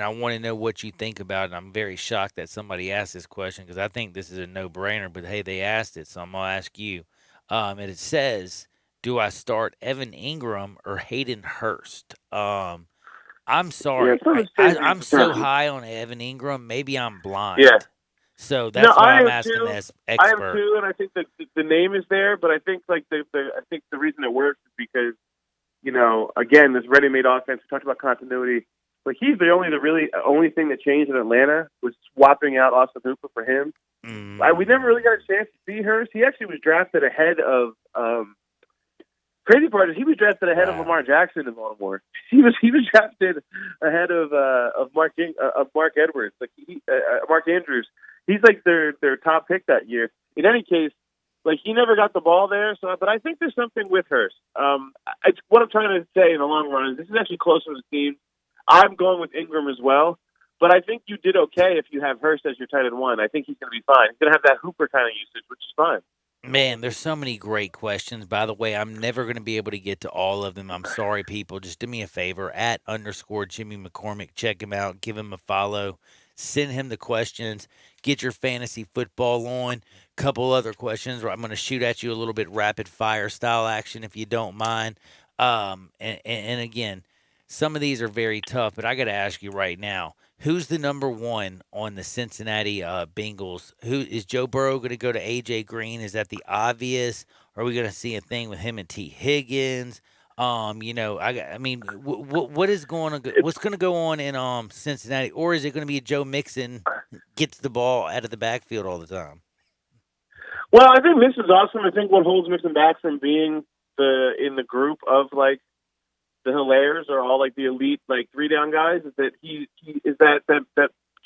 want to know what you think about it. And I'm very shocked that somebody asked this question because I think this is a no-brainer, but, hey, they asked it, so I'm going to ask you. And it says, do I start Evan Ingram or Hayden Hurst? I'm sorry. Yeah, I'm so high on Evan Ingram. Maybe I'm blind. Yeah. So that's why I'm asking too. this I expert. am too, and I think that the name is there, but I think like the reason it works is because, again, this ready-made offense. We talked about continuity. Like he's the only thing that changed in Atlanta was swapping out Austin Hooper for him. We never really got a chance to see Hurst. He actually was drafted ahead of. Crazy part is he was drafted ahead of Lamar Jackson in Baltimore. He was drafted ahead of Mark Edwards, Mark Andrews. He's like their top pick that year. In any case, like he never got the ball there. So, but I think there's something with Hurst. It's what I'm trying to say in the long run is this is actually closer to the team. I'm going with Ingram as well, but I think you did okay if you have Hurst as your tight end one. I think he's going to be fine. He's going to have that Hooper kind of usage, which is fine. Man, there's so many great questions. By the way, I'm never going to be able to get to all of them. I'm sorry, people. Just do me a favor. @_Jimmy McCormick. Check him out. Give him a follow. Send him the questions. Get your fantasy football on. Couple other questions where I'm going to shoot at you a little bit rapid fire style action if you don't mind. And again, some of these are very tough, but I got to ask you right now. Who's the number one on the Cincinnati Bengals? Who is Joe Burrow going to go to AJ Green? Is that the obvious? Are we going to see a thing with him and T Higgins? What is going to what's going to go on in Cincinnati, or is it going to be Joe Mixon gets the ball out of the backfield all the time? Well, I think Mixon's awesome. I think what holds Mixon back from being in the group of like the Hilairs or all like the elite like 3-down guys is that he is that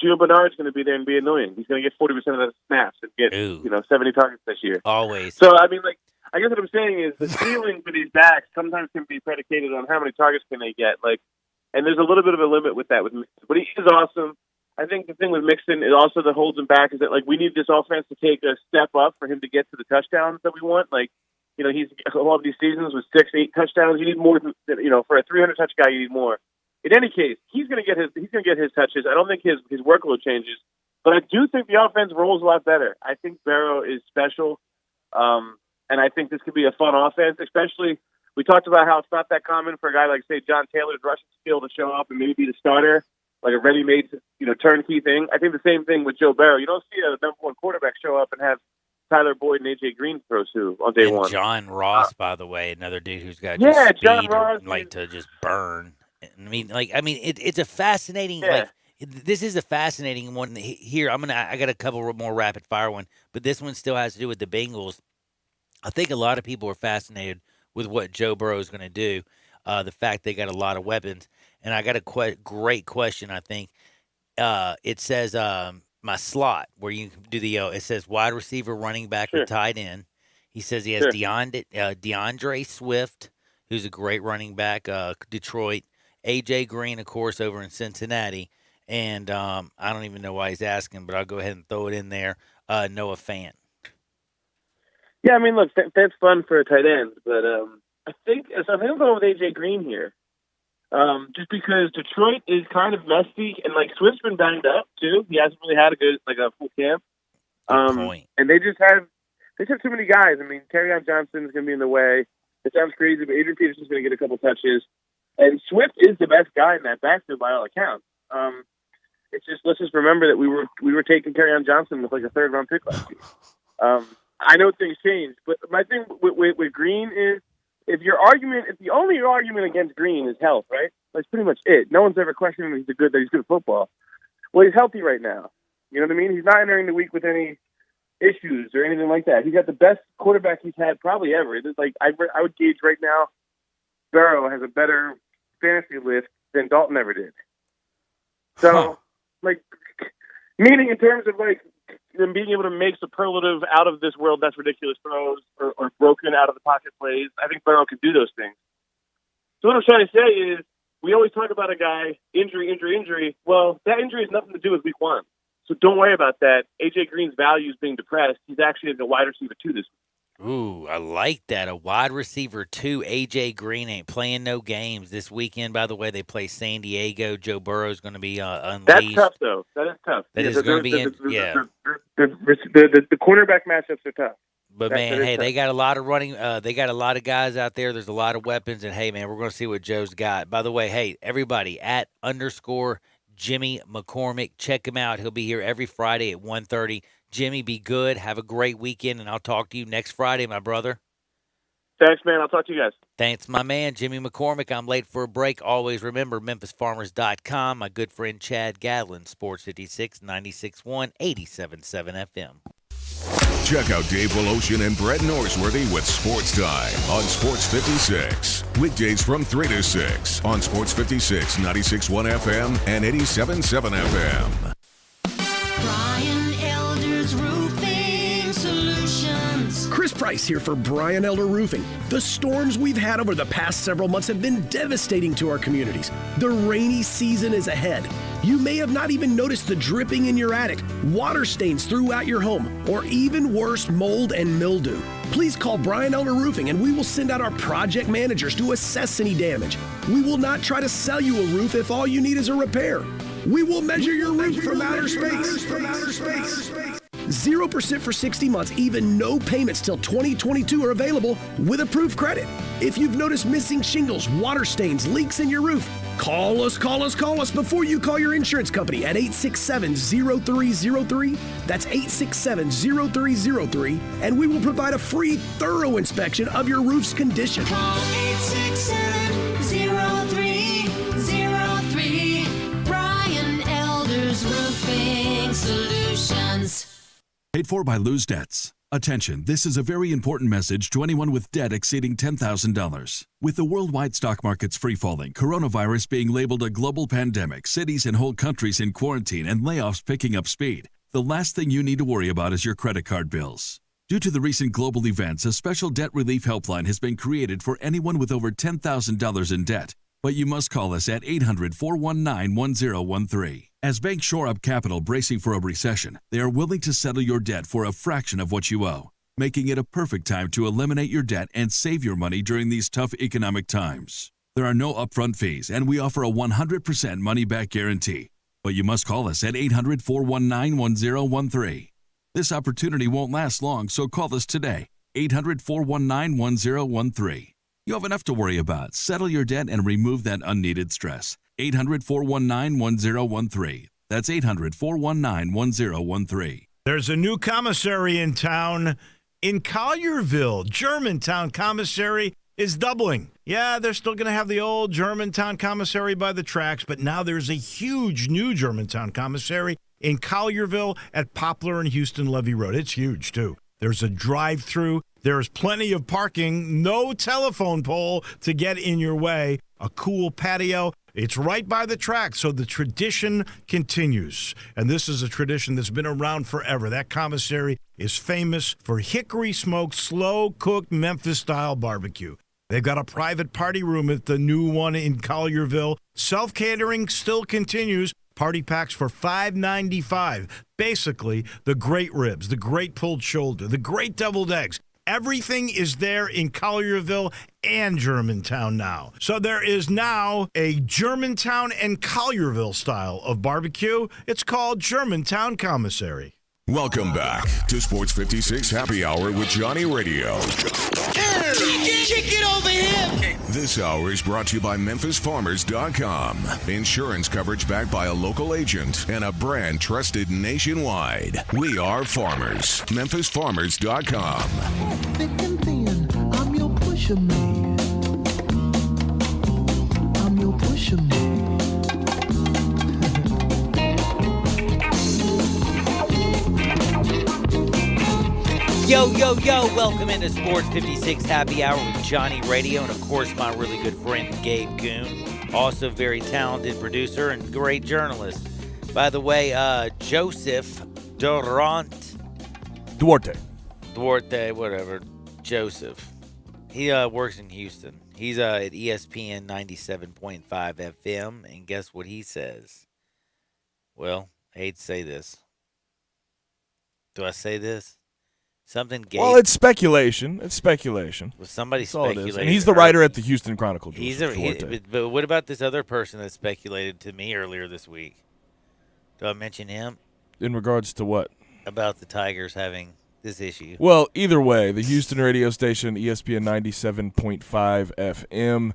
Gio Bernard's going to be there and be annoying. He's going to get 40% of the snaps and get 70 targets this year. Always. So I mean, like I guess what I'm saying is the ceiling for these backs sometimes can be predicated on how many targets can they get. Like, and there's a little bit of a limit with that with Mixon, but he is awesome. I think the thing with Mixon is also that holds him back is that like we need this offense to take a step up for him to get to the touchdowns that we want. Like. He's all of these seasons with 6-8 touchdowns. You need more than for a 300 touch guy. You need more. In any case, he's going to get his touches. I don't think his workload changes, but I do think the offense rolls a lot better. I think Burrow is special, and I think this could be a fun offense. Especially, we talked about how it's not that common for a guy like say John Taylor's rushing skill to show up and maybe be the starter, like a ready-made turnkey thing. I think the same thing with Joe Burrow. You don't see a number one quarterback show up and have Tyler Boyd and AJ Green throws to on day one. John Ross, by the way, another dude who's got speed John Ross, to just burn. It's a fascinating. This is a fascinating one. Here, I got a couple more rapid fire one, but this one still has to do with the Bengals. I think a lot of people are fascinated with what Joe Burrow is going to do. The fact they got a lot of weapons, and I got a great question. I think it says. My slot where you do the it says wide receiver, running back, or tight end. He says he has DeAndre Swift, who's a great running back, Detroit. AJ Green, of course, over in Cincinnati, and I don't even know why he's asking, but I'll go ahead and throw it in there. Noah Fant. Yeah, I mean, look, that's fun for a tight end, but I think I'm going with AJ Green here. Just because Detroit is kind of messy and like Swift's been banged up too. He hasn't really had a full camp. Good point. And they have too many guys. I mean, Kerryon Johnson is going to be in the way. It sounds crazy, but Adrian Peterson's going to get a couple touches. And Swift is the best guy in that backfield by all accounts. Let's just remember that we were taking Kerryon Johnson with like a 3rd round pick last year. I know things change, but my thing with Green is. If the only argument against Green is health, right? That's pretty much it. No one's ever questioning that he's good at football. Well, he's healthy right now. You know what I mean? He's not entering the week with any issues or anything like that. He's got the best quarterback he's had probably ever. It's like I would gauge right now, Burrow has a better fantasy lift than Dalton ever did. So, meaning in terms of them being able to make superlative out of this world that's ridiculous throws or broken out of the pocket plays, I think Burrow can do those things. So what I'm trying to say is we always talk about a guy, injury. Well, that injury has nothing to do with week 1. So don't worry about that. AJ Green's value is being depressed. He's actually a wide receiver 2 this week. Ooh, I like that. A wide receiver 2. AJ Green ain't playing no games this weekend. By the way, they play San Diego. Joe Burrow's going to be unleashed. That's tough, though. That is tough. That is going to be the cornerback matchups are tough. But man, hey, they got a lot of running. They got a lot of guys out there. There's a lot of weapons, and hey, man, we're going to see what Joe's got. By the way, hey, everybody @_ Jimmy McCormick. Check him out. He'll be here every Friday at 1:30. Jimmy, be good. Have a great weekend, and I'll talk to you next Friday, my brother. Thanks, man. I'll talk to you guys. Thanks, my man, Jimmy McCormick. I'm late for a break. Always remember, MemphisFarmers.com. My good friend Chad Gadlin, Sports 56, 96.1, 87.7 FM. Check out Dave Woloshin and Brett Norsworthy with Sports Time on Sports 56. Weekdays from 3 to 6 on Sports 56, 96.1 FM and 87.7 FM. Brian Elder's Roofing Solutions. Chris Price here for Brian Elder Roofing. The storms we've had over the past several months have been devastating to our communities. The rainy season is ahead. You may have not even noticed the dripping in your attic, water stains throughout your home, or even worse, mold and mildew. Please call Brian Elder Roofing and we will send out our project managers to assess any damage. We will not try to sell you a roof if all you need is a repair. We will measure your roof from outer space. 0% for 60 months, even no payments till 2022 are available with approved credit. If you've noticed missing shingles, water stains, leaks in your roof, call us before you call your insurance company at 867-0303. That's 867-0303, and we will provide a free, thorough inspection of your roof's condition. Call 867-0303. Brian Elder's Roofing Solutions. Paid for by Lose Debts. Attention, this is a very important message to anyone with debt exceeding $10,000. With the worldwide stock markets free-falling, coronavirus being labeled a global pandemic, cities and whole countries in quarantine, and layoffs picking up speed, the last thing you need to worry about is your credit card bills. Due to the recent global events, a special debt relief helpline has been created for anyone with over $10,000 in debt. But you must call us at 800-419-1013. As banks shore up capital bracing for a recession, they are willing to settle your debt for a fraction of what you owe, making it a perfect time to eliminate your debt and save your money during these tough economic times. There are no upfront fees, and we offer a 100% money-back guarantee. But you must call us at 800-419-1013. This opportunity won't last long, so call us today, 800-419-1013. You have enough to worry about. Settle your debt and remove that unneeded stress. 800-419-1013. That's 800-419-1013. There's a new commissary in town in Collierville. Germantown Commissary is doubling. Yeah, they're still going to have the old Germantown Commissary by the tracks, but now there's a huge new Germantown Commissary in Collierville at Poplar and Houston Levee Road. It's huge, too. There's a drive-through. There's plenty of parking, no telephone pole to get in your way, a cool patio. It's right by the track, so the tradition continues. And this is a tradition that's been around forever. That commissary is famous for hickory-smoked, slow-cooked Memphis-style barbecue. They've got a private party room at the new one in Collierville. Self-catering still continues. Party packs for $5.95. Basically, the great ribs, the great pulled shoulder, the great deviled eggs. Everything is there in Collierville and Germantown now. So there is now a Germantown and Collierville style of barbecue. It's called Germantown Commissary. Welcome back to Sports 56 Happy Hour with Johnny Radio. Kick it over here. This hour is brought to you by MemphisFarmers.com. Insurance coverage backed by a local agent and a brand trusted nationwide. We are farmers. MemphisFarmers.com. Thick and thin, I'm your pusher man. I'm your pusher man. Yo, welcome into Sports 56 Happy Hour with Johnny Radio and, of course, my really good friend Gabe Goon, also very talented producer and great journalist. By the way, Joseph Duarte, whatever, Joseph. He works in Houston. He's at ESPN 97.5 FM, and guess what he says? Well, I hate to say this. Do I say this? Something Gabe. Well, it's speculation. Well, somebody speculated. And he's the writer at the Houston Chronicle. But what about this other person that speculated to me earlier this week? Do I mention him? In regards to what? About the Tigers having this issue. Well, either way, the Houston radio station, ESPN 97.5 FM,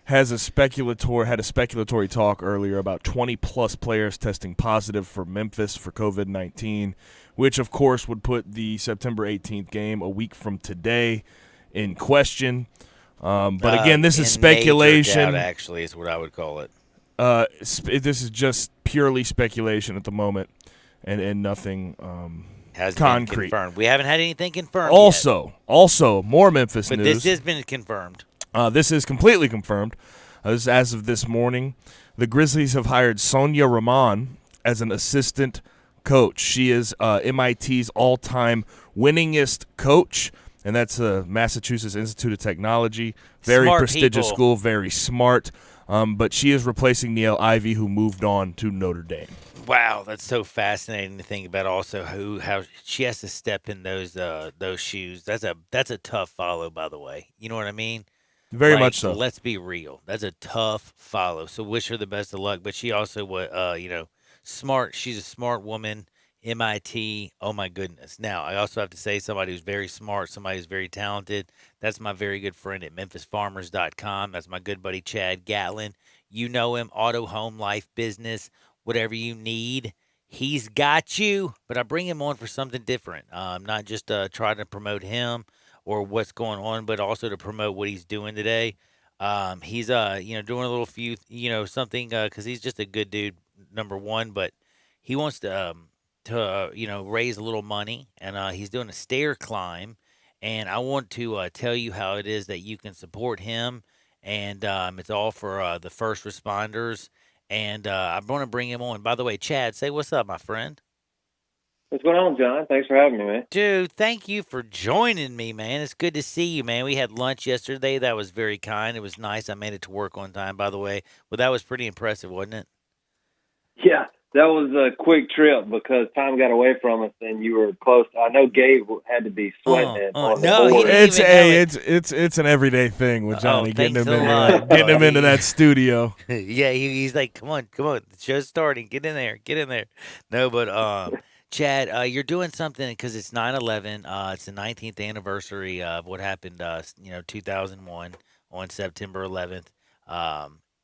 had a speculatory talk earlier about 20-plus players testing positive for Memphis for COVID-19, which, of course, would put the September 18th game a week from today in question. But, again, this is speculation. Major doubt, actually, is what I would call it. This is just purely speculation at the moment and nothing Has concrete. been confirmed. We haven't had anything confirmed Also, more Memphis but news. This has been confirmed. This is completely confirmed. This is as of this morning. The Grizzlies have hired Sonia Rahman as an assistant coach. She is MIT's all-time winningest coach, and that's Massachusetts Institute of Technology. Very Smart prestigious people. school, very smart. But she is replacing Neil Ivey, who moved on to Notre Dame. Wow, that's so fascinating to think about. Also, how she has to step in those shoes. That's a tough follow, by the way. You know what I mean? Very much so. Let's be real. That's a tough follow. So wish her the best of luck. But she also was, smart. She's a smart woman. MIT. Oh my goodness. Now I also have to say somebody who's very smart, somebody who's very talented. That's my very good friend at MemphisFarmers.com. That's my good buddy Chad Gatlin. You know him. Auto, home, life, business, whatever you need, he's got you. But I bring him on for something different. Not just trying to promote him or what's going on, but also to promote what he's doing today. He's doing a little few, something because he's just a good dude, number one. But he wants to raise a little money, and he's doing a stair climb. And I want to tell you how it is that you can support him, and it's all for the first responders. And I'm going to bring him on. By the way, Chad, say what's up, my friend. What's going on, John? Thanks for having me, man. Dude, thank you for joining me, man. It's good to see you, man. We had lunch yesterday. That was very kind. It was nice. I made it to work on time, by the way. Well, that was pretty impressive, wasn't it? Yeah, that was a quick trip because time got away from us and you were close. I know Gabe had to be sweating it. On the board. It's an everyday thing with Johnny, getting him into that studio. Yeah, he's like, come on, the show's starting. Get in there. No, but Chad, you're doing something because it's 9/11. It's the 19th anniversary of what happened, 2001 on September 11th.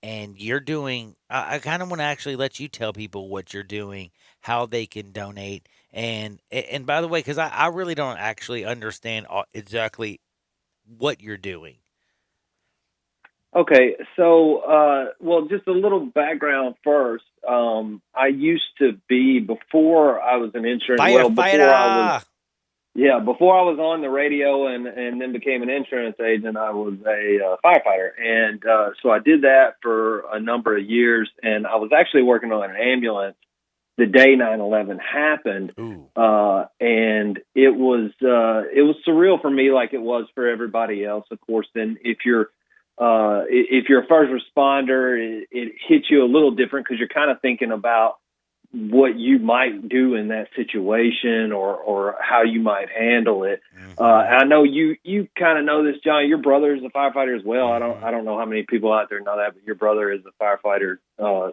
And you're doing, I kind of want to actually let you tell people what you're doing, how they can donate. And by the way, because I really don't actually understand exactly what you're doing. Okay, so, just a little background first. I used to be, before I was an insurance, before I was on the radio and then became an insurance agent, I was a firefighter. And so I did that for a number of years, and I was actually working on an ambulance the day 9/11 happened. And it was surreal for me, like it was for everybody else, of course. Then if you're a first responder, it hits you a little different because you're kind of thinking about what you might do in that situation or how you might handle it. I know you kind of know this, John. Your brother is a firefighter as well. I don't know how many people out there know that, but your brother is a firefighter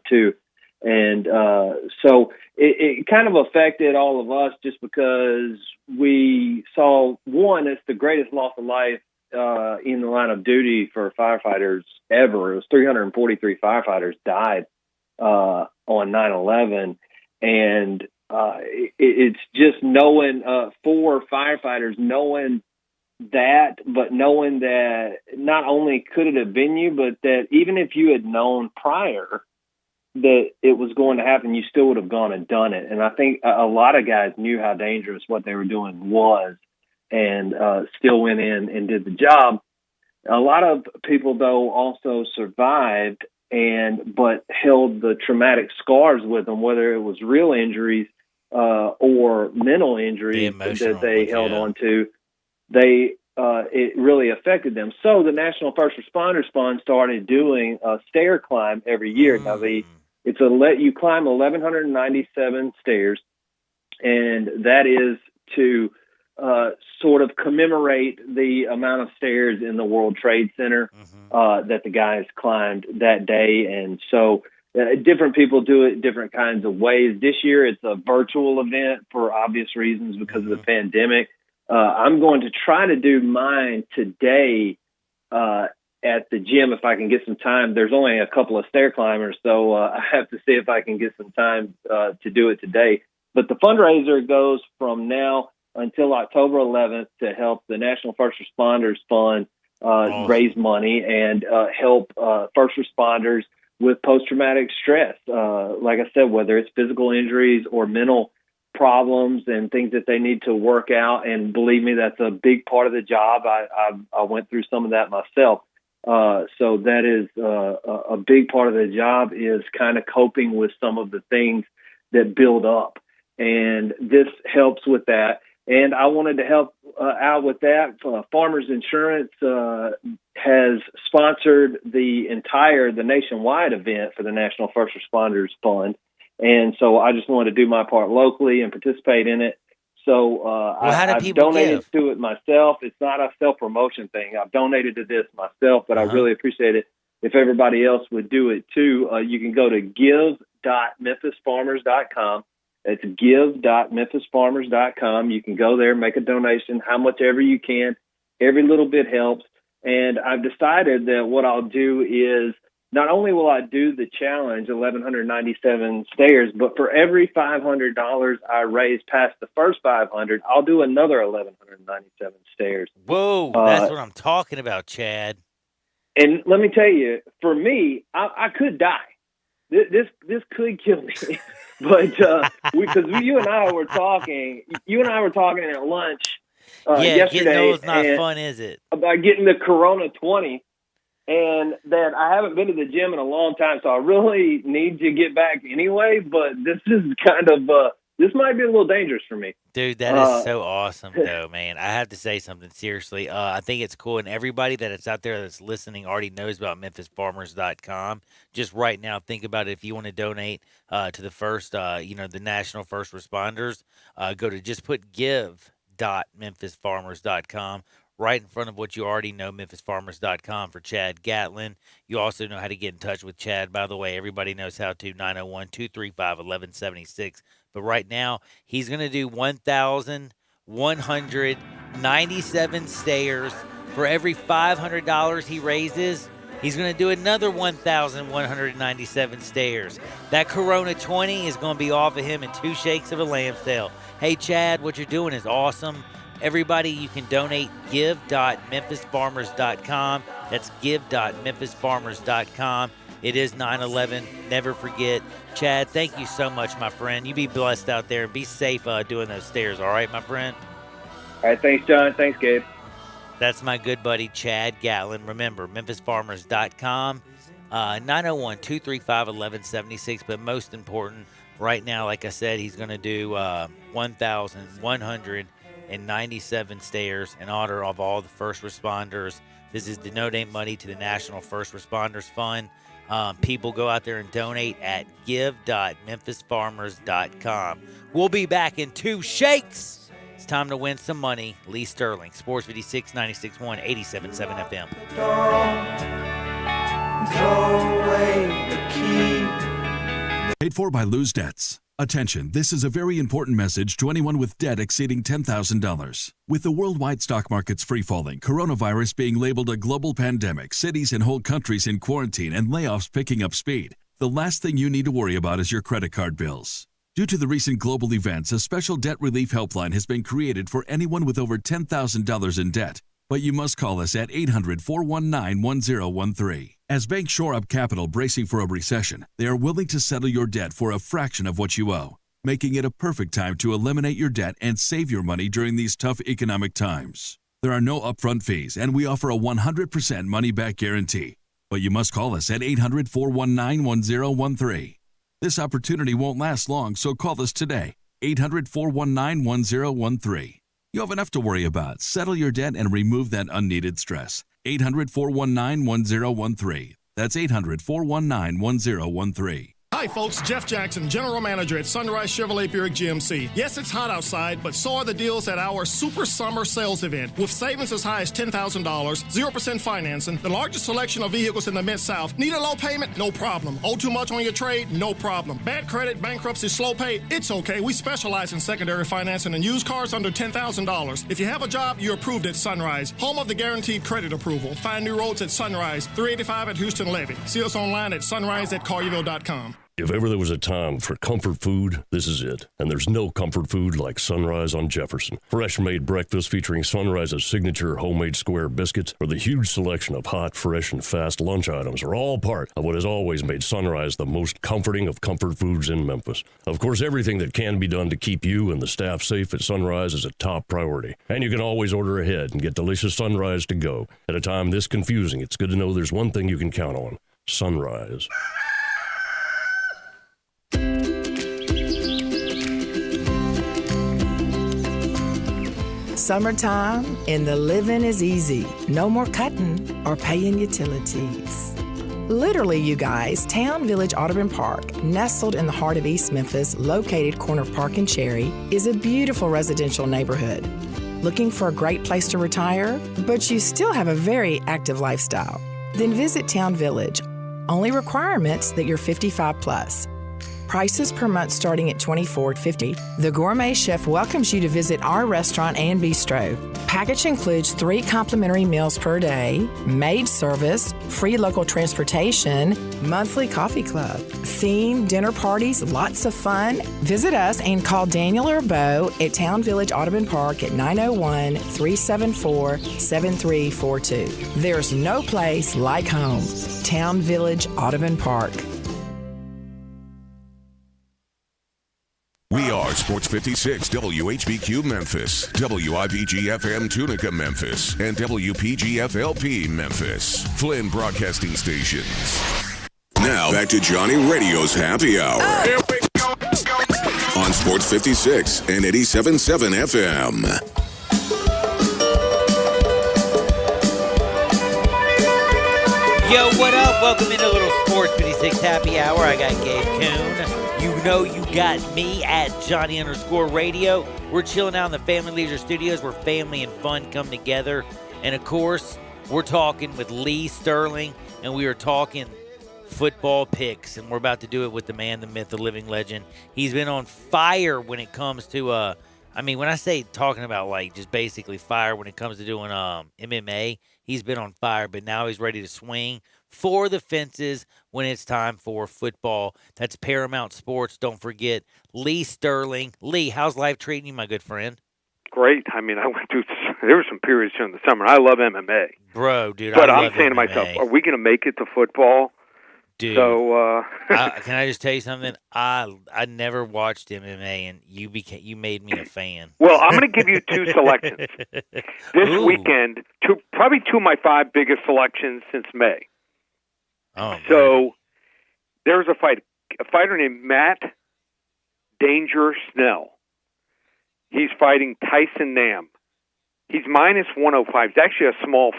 too. And so it kind of affected all of us just because we saw, one, it's the greatest loss of life in the line of duty for firefighters ever. It was 343 firefighters died on 9/11. And it's just knowing for firefighters, knowing that, but knowing that not only could it have been you, but that even if you had known prior that it was going to happen, you still would have gone and done it. And I think a lot of guys knew how dangerous what they were doing was and still went in and did the job. A lot of people, though, also survived but held the traumatic scars with them, whether it was real injuries or mental injuries that they held on to. It really affected them. So the National First Responders Fund started doing a stair climb every year. Now you climb 1,197 stairs, and that is to sort of commemorate the amount of stairs in the World Trade Center that the guys climbed that day. And so different people do it different kinds of ways. This year it's a virtual event for obvious reasons because of the pandemic. I'm going to try to do mine today at the gym if I can get some time. There's only a couple of stair climbers, so I have to see if I can get some time to do it today. But the fundraiser goes from now until October 11th to help the National First Responders Fund raise money and help first responders with post-traumatic stress. Like I said, whether it's physical injuries or mental problems and things that they need to work out. And believe me, that's a big part of the job. I went through some of that myself. So that is a big part of the job, is kind of coping with some of the things that build up. And this helps with that. And I wanted to help out with that. Farmers Insurance has sponsored the nationwide event for the National First Responders Fund. And so I just wanted to do my part locally and participate in it. So I've donated to it myself. It's not a self-promotion thing. I've donated to this myself, but I really appreciate it if everybody else would do it too. You can go to give.memphisfarmers.com. It's give.memphisfarmers.com. You can go there, make a donation, how much ever you can. Every little bit helps. And I've decided that what I'll do is not only will I do the challenge, 1,197 stairs, but for every $500 I raise past the first 500, I'll do another 1,197 stairs. Whoa, that's what I'm talking about, Chad. And let me tell you, for me, I could die. This could kill me. But because you and I were talking at lunch yesterday. Getting those not fun, is it? About getting the Corona 20, and that I haven't been to the gym in a long time, so I really need to get back anyway. But this is kind of this might be a little dangerous for me. Dude, that is so awesome, though, man. I have to say something seriously. I think it's cool, and everybody that is out there that's listening already knows about MemphisFarmers.com. Just right now, think about it. If you want to donate to the first, the National First Responders, go to just put give.memphisfarmers.com. Right in front of what you already know, MemphisFarmers.com for Chad Gatlin. You also know how to get in touch with Chad. By the way, everybody knows how to, 901-235-1176. But right now, he's going to do 1,197 stairs. For every $500 he raises, he's going to do another 1,197 stairs. That Corona 20 is going to be off of him in 2 shakes of a lamb's tail. Hey, Chad, what you're doing is awesome. Everybody, you can donate give.memphisfarmers.com. That's give.memphisfarmers.com. It is 9/11. Never forget. Chad, thank you so much, my friend. You be blessed out there and be safe doing those stairs, all right, my friend? All right, thanks, John. Thanks, Gabe. That's my good buddy, Chad Gatlin. Remember, memphisfarmers.com, 901-235-1176. But most important, right now, like I said, he's going to do 1,197 stairs in honor of all the first responders. This is to donate money to the National First Responders Fund. People go out there and donate at give.memphisfarmers.com. We'll be back in 2 shakes. It's time to win some money. Lee Sterling, Sports 56, 96.1, 87.7 FM. Throw away the key. Paid for by Lose Debts. Attention, this is a very important message to anyone with debt exceeding $10,000. With the worldwide stock markets free-falling, coronavirus being labeled a global pandemic, cities and whole countries in quarantine, and layoffs picking up speed, the last thing you need to worry about is your credit card bills. Due to the recent global events, a special debt relief helpline has been created for anyone with over $10,000 in debt. But you must call us at 800-419-1013. As banks shore up capital bracing for a recession, they are willing to settle your debt for a fraction of what you owe, making it a perfect time to eliminate your debt and save your money during these tough economic times. There are no upfront fees, and we offer a 100% money-back guarantee. But you must call us at 800-419-1013. This opportunity won't last long, so call us today, 800-419-1013. You have enough to worry about. Settle your debt and remove that unneeded stress. 800-419-1013. That's 800-419-1013. Hi folks, Jeff Jackson, General Manager at Sunrise Chevrolet Buick GMC. Yes, it's hot outside, but so are the deals at our Super Summer Sales Event. With savings as high as $10,000, 0% financing, the largest selection of vehicles in the Mid-South. Need a low payment? No problem. Owe too much on your trade? No problem. Bad credit, bankruptcy, slow pay? It's okay. We specialize in secondary financing and used cars under $10,000. If you have a job, you're approved at Sunrise. Home of the guaranteed credit approval. Find new roads at Sunrise, 385 at Houston Levy. See us online at sunrise@collierville.com. If ever there was a time for comfort food, this is it. And there's no comfort food like Sunrise on Jefferson. Fresh-made breakfast featuring Sunrise's signature homemade square biscuits or the huge selection of hot, fresh, and fast lunch items are all part of what has always made Sunrise the most comforting of comfort foods in Memphis. Of course, everything that can be done to keep you and the staff safe at Sunrise is a top priority. And you can always order ahead and get delicious Sunrise to go. At a time this confusing, it's good to know there's one thing you can count on: Sunrise. Summertime and the living is easy. No more cutting or paying utilities. Literally, you guys, Town Village Audubon Park, nestled in the heart of East Memphis, located corner of Park and Cherry, is a beautiful residential neighborhood. Looking for a great place to retire, but you still have a very active lifestyle? Then visit Town Village. Only requirements that you're 55 plus. Prices per month starting at $24.50. The Gourmet Chef welcomes you to visit our restaurant and bistro. Package includes 3 complimentary meals per day, maid service, free local transportation, monthly coffee club, theme dinner parties, lots of fun. Visit us and call Daniel or Bo at Town Village Audubon Park at 901-374-7342. There's no place like home. Town Village Audubon Park. We are Sports 56 WHBQ Memphis, WIVG-FM Tunica Memphis, and WPG-FLP Memphis, Flynn Broadcasting Stations. Now back to Johnny Radio's Happy Hour. Here we go. On Sports 56 and 87.7 FM. Yo, what up? Welcome into a little Sports 56 Happy Hour. I got Gabe Kuhn. You know you got me at Johnny_Radio. We're chilling out in the Family Leisure Studios where family and fun come together. And, of course, we're talking with Lee Sterling, and we are talking football picks. And we're about to do it with the man, the myth, the living legend. He's been on fire when it comes to, when I say talking about, like, just basically fire when it comes to doing MMA, he's been on fire, but now he's ready to swing for the fences when it's time for football. That's Paramount Sports. Don't forget Lee Sterling. Lee, how's life treating you, my good friend? Great. I mean, there were some periods during the summer. I love MMA. Bro, dude, but I I'm love saying MMA. to myself, are we going to make it to football? Dude, so can I just tell you something? I never watched MMA, and you made me a fan. Well, I'm going to give you 2 selections this weekend. Probably 2 of my 5 biggest selections since May. Oh, so there's a fighter named Matt Danger Snell. He's fighting Tyson Nam. He's minus 105. He's actually a small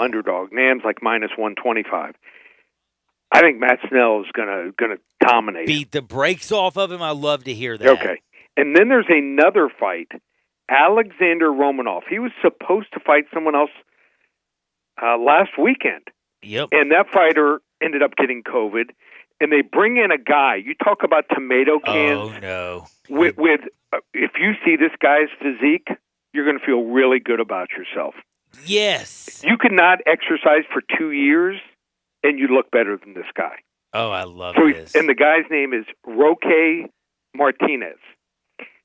underdog. Nam's like minus 125. I think Matt Snell is gonna dominate. Beat the brakes off of him. I love to hear that. Okay. And then there's another fight. Alexander Romanov. He was supposed to fight someone else last weekend. Yep. And that fighter ended up getting COVID. And they bring in a guy. You talk about tomato cans. Oh, no. With if you see this guy's physique, you're going to feel really good about yourself. Yes. You could not exercise for 2 years, and you look better than this guy. Oh, I love this. And the guy's name is Roque Martinez.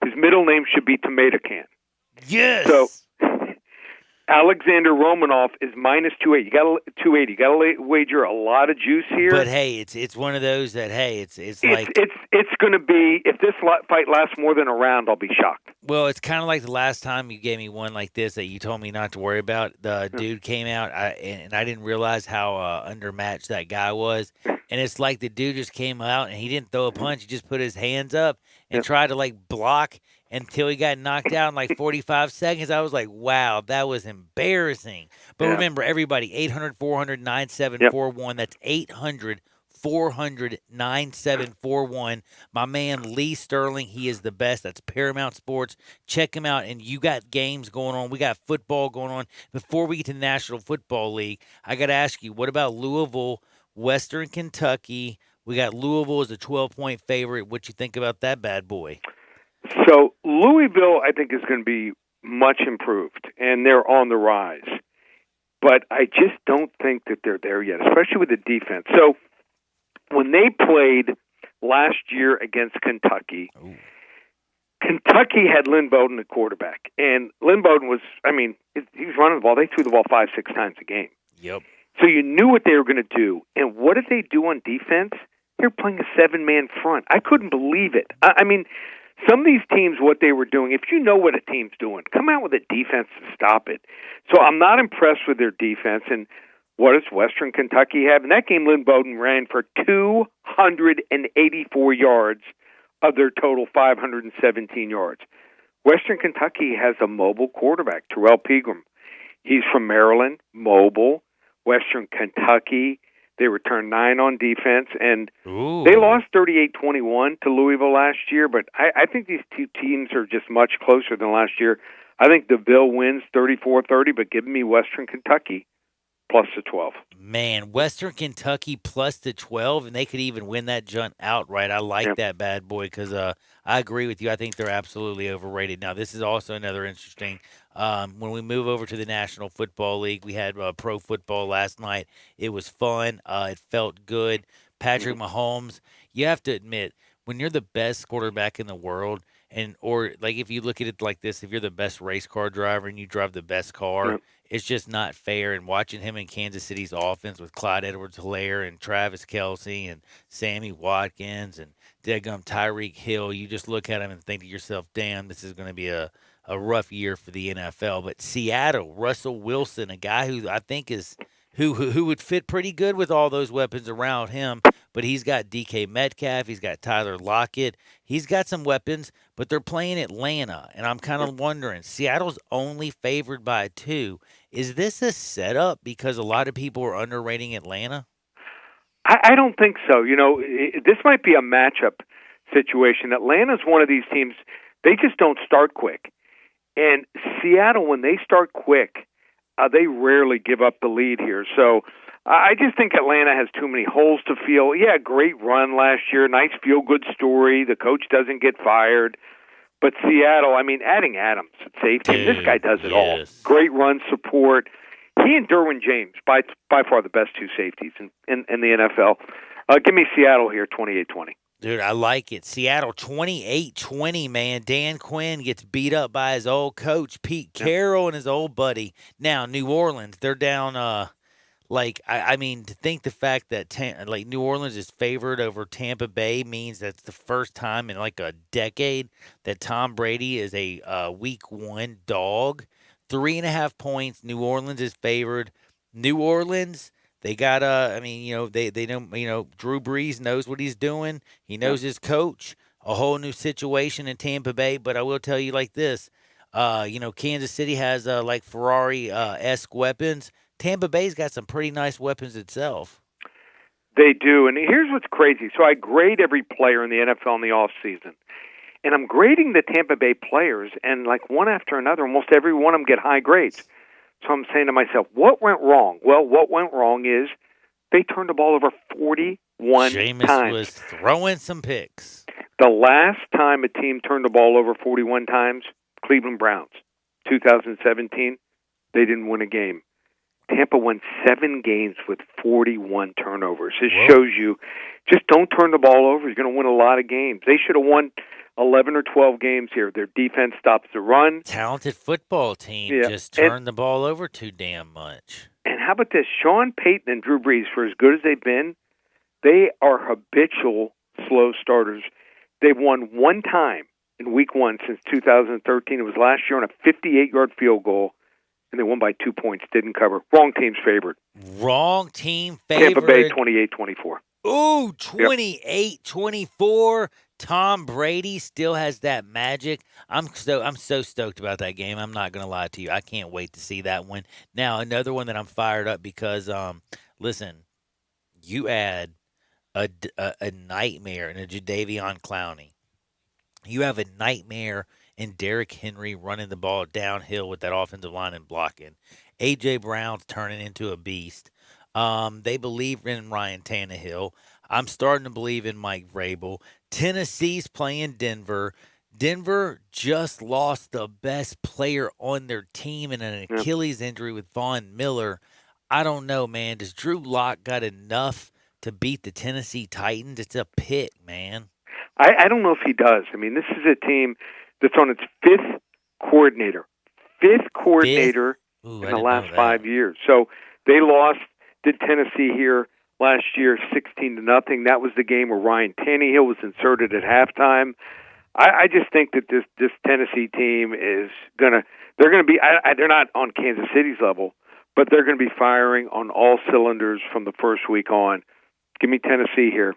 His middle name should be Tomato Can. Yes. So Alexander Romanov is minus 280. You got 280. You got to wager a lot of juice here. But hey, it's one of those that it's like it's going to be, if this fight lasts more than a round, I'll be shocked. Well, it's kind of like the last time you gave me one like this that you told me not to worry about. The dude came out, and I didn't realize how undermatched that guy was. And it's like the dude just came out, and he didn't throw a punch. He just put his hands up and tried to, like, block until he got knocked out in, like, 45 seconds. I was like, wow, that was embarrassing. But remember, everybody, 800-400-9741. That's 888-400-9741. My man Lee Sterling, he is the best. That's Paramount Sports. Check him out. And you got games going on. We got football going on. Before we get to the National Football League, I got to ask you, what about Louisville, Western Kentucky? We got Louisville as a 12-point favorite. What you think about that bad boy? So Louisville, I think, is going to be much improved, and they're on the rise. But I just don't think that they're there yet, especially with the defense. So when they played last year against Kentucky, Kentucky had Lynn Bowden at quarterback. And Lynn Bowden was, he was running the ball. They threw the ball 5-6 times a game. Yep. So you knew what they were going to do. And what did they do on defense? They're playing a 7-man front. I couldn't believe it. Some of these teams, what they were doing, if you know what a team's doing, come out with a defense to stop it. So I'm not impressed with their defense. And what does Western Kentucky have? In that game, Lynn Bowden ran for 284 yards of their total 517 yards. Western Kentucky has a mobile quarterback, Terrell Pegram. He's from Maryland, mobile. Western Kentucky, they returned 9 on defense, and they lost 38-21 to Louisville last year, but I think these two teams are just much closer than last year. I think DeVille wins 34-30, but give me Western Kentucky plus the 12. Man, Western Kentucky plus the 12, and they could even win that junt outright. I like that bad boy because I agree with you. I think they're absolutely overrated. Now, this is also another interesting. When we move over to the National Football League, we had pro football last night. It was fun. It felt good. Patrick Mahomes, you have to admit, when you're the best quarterback in the world, or like if you look at it like this, if you're the best race car driver and you drive the best car, it's just not fair. And watching him in Kansas City's offense with Clyde Edwards-Helaire and Travis Kelce and Sammy Watkins and Tyreek Hill, you just look at him and think to yourself, damn, this is going to be a rough year for the NFL. But Seattle, Russell Wilson, a guy who I think is who would fit pretty good with all those weapons around him. But he's got DK Metcalf. He's got Tyler Lockett. He's got some weapons, but they're playing Atlanta. And I'm kind of wondering, Seattle's only favored by 2. Is this a setup because a lot of people are underrating Atlanta? I don't think so. This might be a matchup situation. Atlanta's one of these teams, they just don't start quick. And Seattle, when they start quick, they rarely give up the lead here. So I just think Atlanta has too many holes to fill. Yeah, great run last year, nice feel-good story. The coach doesn't get fired. But Seattle, adding Adams at safety, this guy does it all. Great run support. He and Derwin James, by far the best 2 safeties in the NFL. Give me Seattle here, 28-20. Dude, I like it. Seattle 28-20, man. Dan Quinn gets beat up by his old coach, Pete Carroll, and his old buddy. Now, New Orleans, they're down, to think the fact that, New Orleans is favored over Tampa Bay means that's the first time in, a decade that Tom Brady is a week 1 dog. 3.5 points. New Orleans is favored. New Orleans, they got they know, Drew Brees knows what he's doing. He knows his coach. A whole new situation in Tampa Bay, but I will tell you like this. Kansas City has Ferrari-esque weapons. Tampa Bay's got some pretty nice weapons itself. They do, and here's what's crazy. So I grade every player in the NFL in the offseason, and I'm grading the Tampa Bay players, and one after another, almost every one of them get high grades. So I'm saying to myself, what went wrong? Well, what went wrong is they turned the ball over 41 Jameis times. Was throwing some picks. The last time a team turned the ball over 41 times, Cleveland Browns, 2017, they didn't win a game. Tampa won 7 games with 41 turnovers. This shows you, just don't turn the ball over. You're going to win a lot of games. They should have won 11 or 12 games here. Their defense stops the run. Talented football team just turned the ball over too damn much. And how about this? Sean Payton and Drew Brees, for as good as they've been, they are habitual slow starters. They've won 1 time in week 1 since 2013. It was last year on a 58-yard field goal, and they won by 2 points. Didn't cover. Wrong team's favorite. Wrong team favorite. Tampa Bay 28-24. Ooh, 28-24. Tom Brady still has that magic. I'm so stoked about that game. I'm not going to lie to you. I can't wait to see that one. Now, another one that I'm fired up because, listen, you add a nightmare in a Jadeveon Clowney. You have a nightmare in Derrick Henry running the ball downhill with that offensive line and blocking. A.J. Brown's turning into a beast. They believe in Ryan Tannehill. I'm starting to believe in Mike Vrabel. Tennessee's playing Denver. Denver just lost the best player on their team in an Achilles injury with Von Miller. I don't know, man. Does Drew Lock got enough to beat the Tennessee Titans? It's a pick, man. I don't know if he does. I mean, this is a team that's on its fifth coordinator. In the last 5 years. So they lost to Tennessee here last year 16-0. That was the game where Ryan Tannehill was inserted at halftime. I just think that this Tennessee team is they're not on Kansas City's level, but they're going to be firing on all cylinders from the first week on. Give me Tennessee here,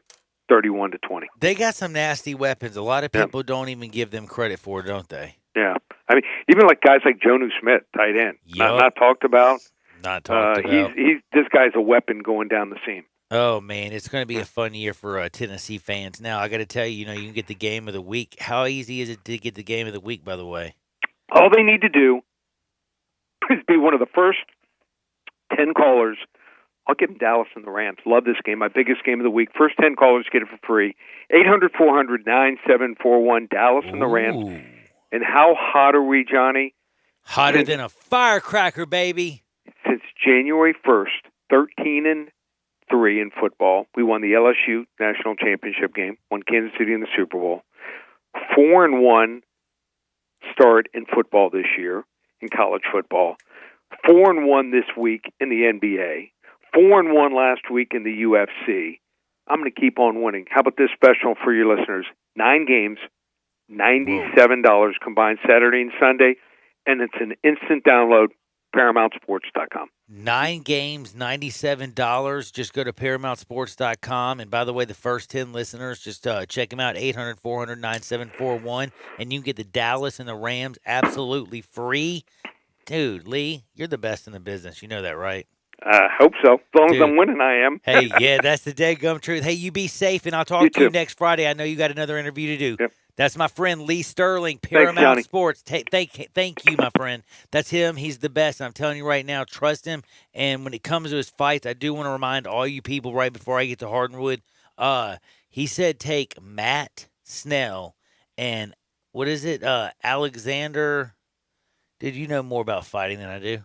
31-20. They got some nasty weapons. A lot of people don't even give them credit for, don't they? Yeah. I mean, even like guys like Jonnu Smith, tight end, not talked about. Not talked about. This guy's a weapon going down the seam. Oh, man, it's going to be a fun year for Tennessee fans. Now, I got to tell you, you can get the game of the week. How easy is it to get the game of the week, by the way? All they need to do is be one of the first 10 callers. I'll give them Dallas and the Rams. Love this game. My biggest game of the week. First 10 callers get it for free. 800-400-9741, Dallas and the Rams. And how hot are we, Johnny? Hotter than a firecracker, baby. Since January 1st, 13-3 in football. We won the LSU National Championship game, won Kansas City in the Super Bowl. 4-1 start in football this year, in college football. 4-1 this week in the NBA. 4-1 last week in the UFC. I'm going to keep on winning. How about this special for your listeners? 9 games, $97 combined Saturday and Sunday, and it's an instant download, ParamountSports.com. 9 games, $97. Just go to ParamountSports.com. And by the way, the first 10 listeners, just check them out, 800-400-9741. And you can get the Dallas and the Rams absolutely free. Dude, Lee, you're the best in the business. You know that, right? Hope so. As long as I'm winning, I am. Hey, yeah, that's the dead-gum truth. Hey, you be safe, and I'll talk to you next Friday. I know you got another interview to do. Yep. That's my friend Lee Sterling, Paramount Sports. Thank you, my friend. That's him. He's the best. I'm telling you right now, trust him. And when it comes to his fights, I do want to remind all you people right before I get to Hardwood, he said take Matt Snell and, what is it, Alexander. Dude, you know more about fighting than I do.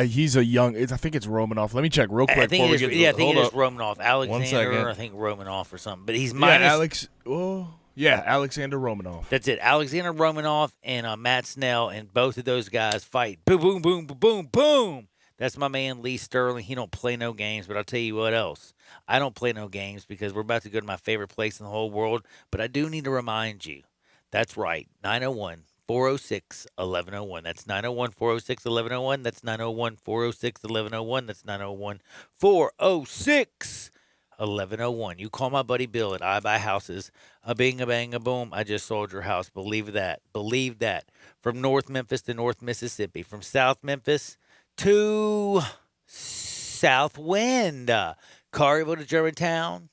He's a young. I think it's Romanoff. Let me check real quick. I think it is Romanoff. Alexander, I think Romanoff or something. But he's minus. Alexander Romanoff. That's it. Alexander Romanoff and Matt Snell, and both of those guys fight. Boom, boom, boom, boom, boom, boom. That's my man Lee Sterling. He don't play no games, but I'll tell you what else. I don't play no games because we're about to go to my favorite place in the whole world. But I do need to remind you. That's right. 901-406-1101. That's 901-406-1101. That's 901-406-1101. That's 901-406-1101. You call my buddy Bill at I Buy Houses. A bing, a bang, a boom. I just sold your house. Believe that. Believe that. From North Memphis to North Mississippi. From South Memphis to South Wind. Collierville to Germantown.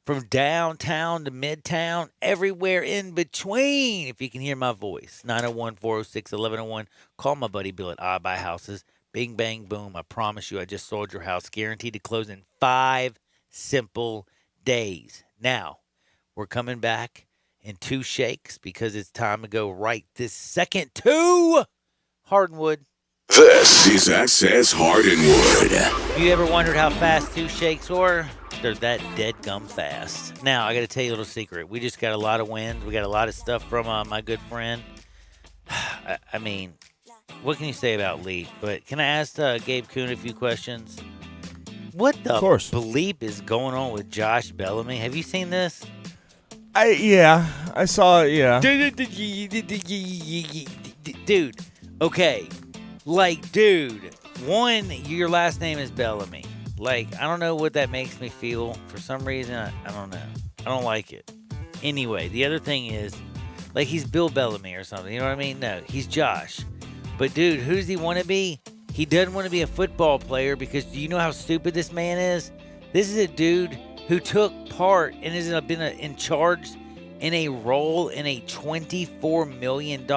From downtown to midtown, everywhere in between, if you can hear my voice. 901-406-1101. Call my buddy Bill at I Buy Houses. Bing, bang, boom. I promise you, I just sold your house. Guaranteed to close in 5 simple days. Now, we're coming back in 2 shakes because it's time to go right this second to Hardwood. This is Access Hardwood. Have you ever wondered how fast 2 shakes are? They're that dead gum fast. Now, I got to tell you a little secret. We just got a lot of wins. We got a lot of stuff from my good friend. I mean, what can you say about Lee? But can I ask Gabe Kuhn a few questions? What the bleep is going on with Josh Bellamy? Have you seen this? I saw it, yeah. Dude, okay. Like, dude, one, your last name is Bellamy. Like, I don't know what that makes me feel. For some reason, I don't know. I don't like it. Anyway, the other thing is, like, he's Bill Bellamy or something. You know what I mean? No, he's Josh. But, dude, who does he want to be? He doesn't want to be a football player because do you know how stupid this man is? This is a dude who took part and has been in charge in a role in a $24 million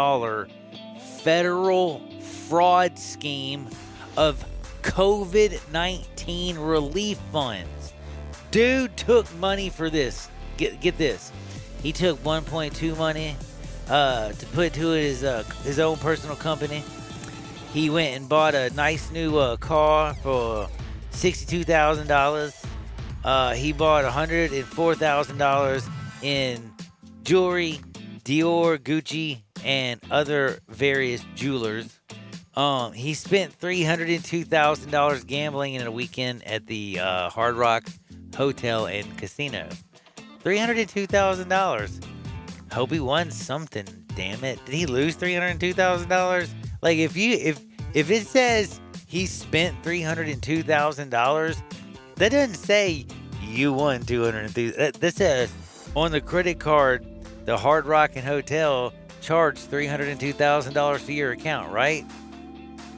federal fraud scheme of COVID-19 relief funds. Dude took money for this. Get this. He took 1.2 money to put to his own personal company. He went and bought a nice new car for $62,000. He bought $104,000 in jewelry, Dior, Gucci, and other various jewelers. He spent $302,000 gambling in a weekend at the Hard Rock Hotel and Casino. $302,000. Hope he won something. Damn it! Did he lose $302,000? Like if it says he spent $302,000, that doesn't say you won $202,000. That says on the credit card, the Hard Rock and Hotel charged $302,000 for your account, right?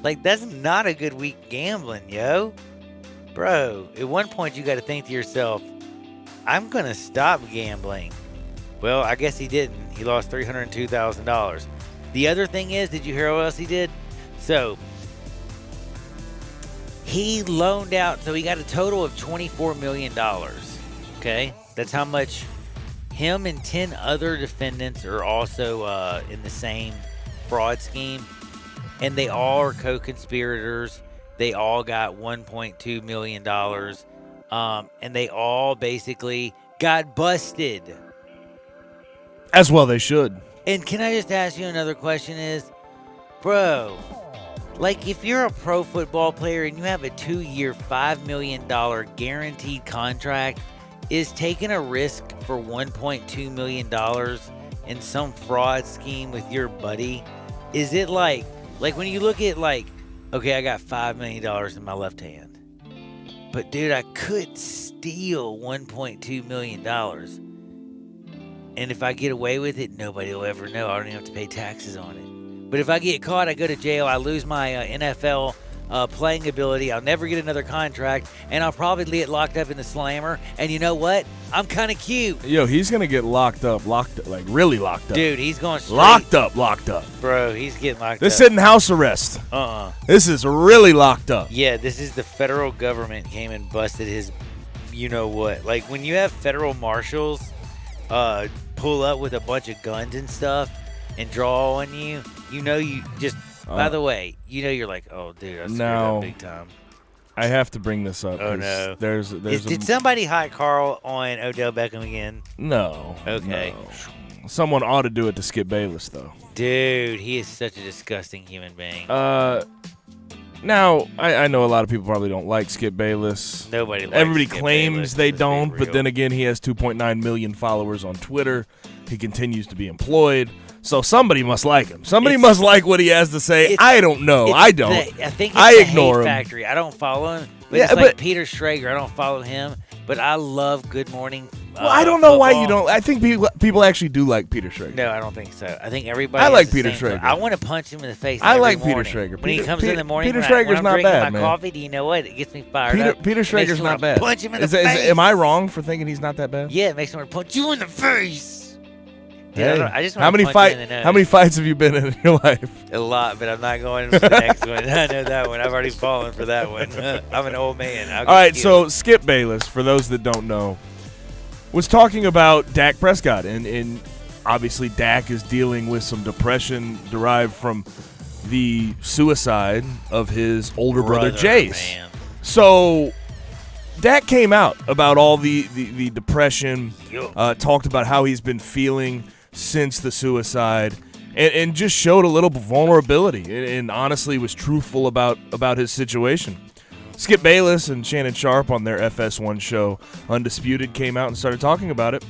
Like, that's not a good week gambling, yo. Bro, at one point you got to think to yourself, I'm going to stop gambling. Well, I guess he didn't. He lost $302,000. The other thing is, did you hear what else he did? So, he loaned out, so he got a total of $24 million. Okay? That's how much him and 10 other defendants are also in the same fraud scheme. And they all are co-conspirators. They all got $1.2 million. And they all basically got busted. As well they should. And can I just ask you another question is, bro, like if you're a pro football player and you have a 2-year, $5 million guaranteed contract, is taking a risk for $1.2 million in some fraud scheme with your buddy, is it like when you look at like, okay, I got $5 million in my left hand, but dude, I could steal $1.2 million. And if I get away with it, nobody will ever know. I don't even have to pay taxes on it. But if I get caught, I go to jail. I lose my NFL playing ability. I'll never get another contract. And I'll probably get locked up in the slammer. And you know what? I'm kind of cute. Yo, he's going to get locked up, like really locked up. Dude, he's going straight. Locked up. Bro, he's getting locked up. This isn't house arrest. This is really locked up. Yeah, this is the federal government came and busted his you-know-what. Like, when you have federal marshals pull up with a bunch of guns and stuff and draw on you, you know you just, by the way, you know you're like, oh, dude, I screwed up big time. I have to bring this up. Oh, no. Did somebody hot Carl on Odell Beckham again? No. Okay. No. Someone ought to do it to Skip Bayless, though. Dude, he is such a disgusting human being. Now, I know a lot of people probably don't like Skip Bayless. Nobody likes Everybody Skip claims Bayless, they let's be don't, but real. then again, he has 2.9 million followers on Twitter. He continues to be employed. So somebody must like him. Somebody must like what he has to say. I don't know. I don't. I think it's I the ignore hate him. factory. I don't follow him. But Yeah, it's like but- Peter Schrager. I don't follow him. But I love Good Morning Well, I don't know why you Football. don't. I think people actually do like Peter Schrager. No, I don't think so. I think everybody. I has like the Peter same- Schrager. I want to punch him in the face. I every like Peter morning. Schrager. When he Peter- comes in the morning, Peter when Schrager's when I'm not drinking bad, my man. coffee, do you know what? It gets me fired up. Peter Makes Schrager's me not wanna bad. Punch him in the face. Am I wrong for thinking he's not that bad? Yeah, it makes me want to punch you in the face. Dude, Hey, I just how wanna many punch you in the nose. How many fights have you been in your life? A lot, but I'm not going for the next one. I know that one. I've already fallen for that one. I'm an old man. All right, so Skip Bayless, for those that don't know, was talking about Dak Prescott, and obviously Dak is dealing with some depression derived from the suicide of his older brother Jace. Man. So Dak came out about all the depression, talked about how he's been feeling since the suicide, and just showed a little vulnerability and honestly was truthful about his situation. Skip Bayless and Shannon Sharp on their FS1 show, Undisputed, came out and started talking about it.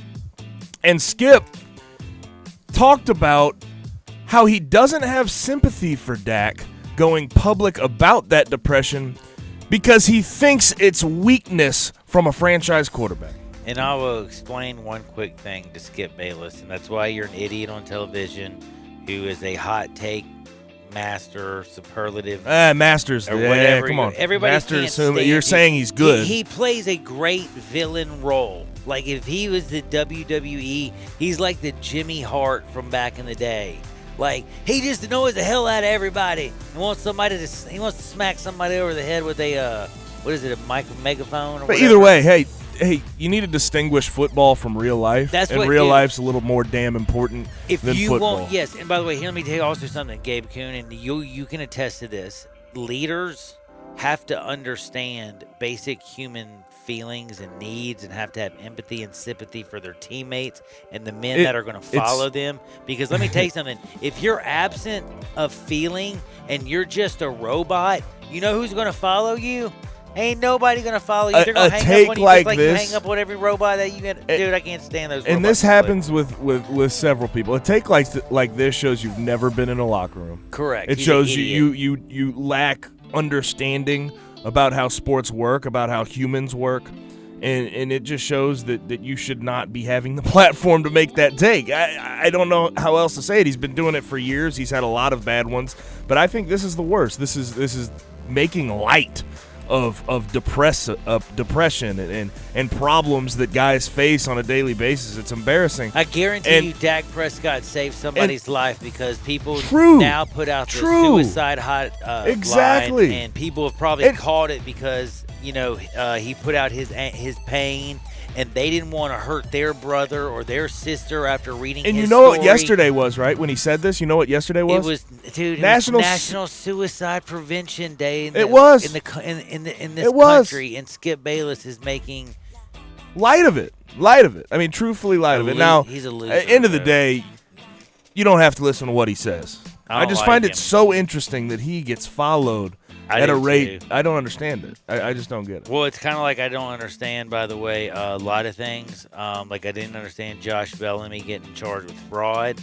And Skip talked about how he doesn't have sympathy for Dak going public about that depression because he thinks it's weakness from a franchise quarterback. And I will explain one quick thing to Skip Bayless, and that's why you're an idiot on television who is a hot take master, superlative. Masters. Or Yeah, whatever. come on. Everybody Masters. can't Assume stand you're it. saying he's good. He plays a great villain role. Like if he was the WWE, he's like the Jimmy Hart from back in the day. Like he just annoys the hell out of everybody and wants he wants to smack somebody over the head with a what is it, a megaphone? Or But whatever. either way, hey, you need to distinguish football from real life. That's and what- real dude. life's a little more damn important If than you football. won't, yes. And by the way, here, let me tell you also something, Gabe Kuhn, and you can attest to this. Leaders have to understand basic human feelings and needs, and have to have empathy and sympathy for their teammates and the men that are going to follow them. Because let me tell you something: if you're absent of feeling and you're just a robot, you know who's going to follow you? Ain't nobody gonna follow you. They're gonna hang up on you like just like this- you hang up on every robot that you get. Dude, I can't stand those. And robots this happens with several people. A take like this shows you've never been in a locker room. Correct. It He's shows an you lack understanding about how sports work, about how humans work, and it just shows that you should not be having the platform to make that take. I don't know how else to say it. He's been doing it for years. He's had a lot of bad ones, but I think this is the worst. This is making light of depression and problems that guys face on a daily basis. It's embarrassing. I guarantee And- you Dak Prescott saved somebody's life because people True. now put out the True. suicide hot Exactly. line, and people have probably caught it because he put out his pain, and they didn't want to hurt their brother or their sister after reading And his you know what story. yesterday was, right? When he said this, you know what yesterday was? It was, dude. National National Suicide Prevention Day. It was. in this It was. country, and Skip Bayless is making light of it. I mean, truthfully light of it. Now, he's a loser, at the end of the bro. day, you don't have to listen to what he says. I I don't just like find him. it so interesting that he gets followed I at a do rate too. I don't understand it. I just don't get it. Well, it's kind of like I don't understand, by the way, a lot of things. Like I didn't understand Josh Bellamy getting charged with fraud.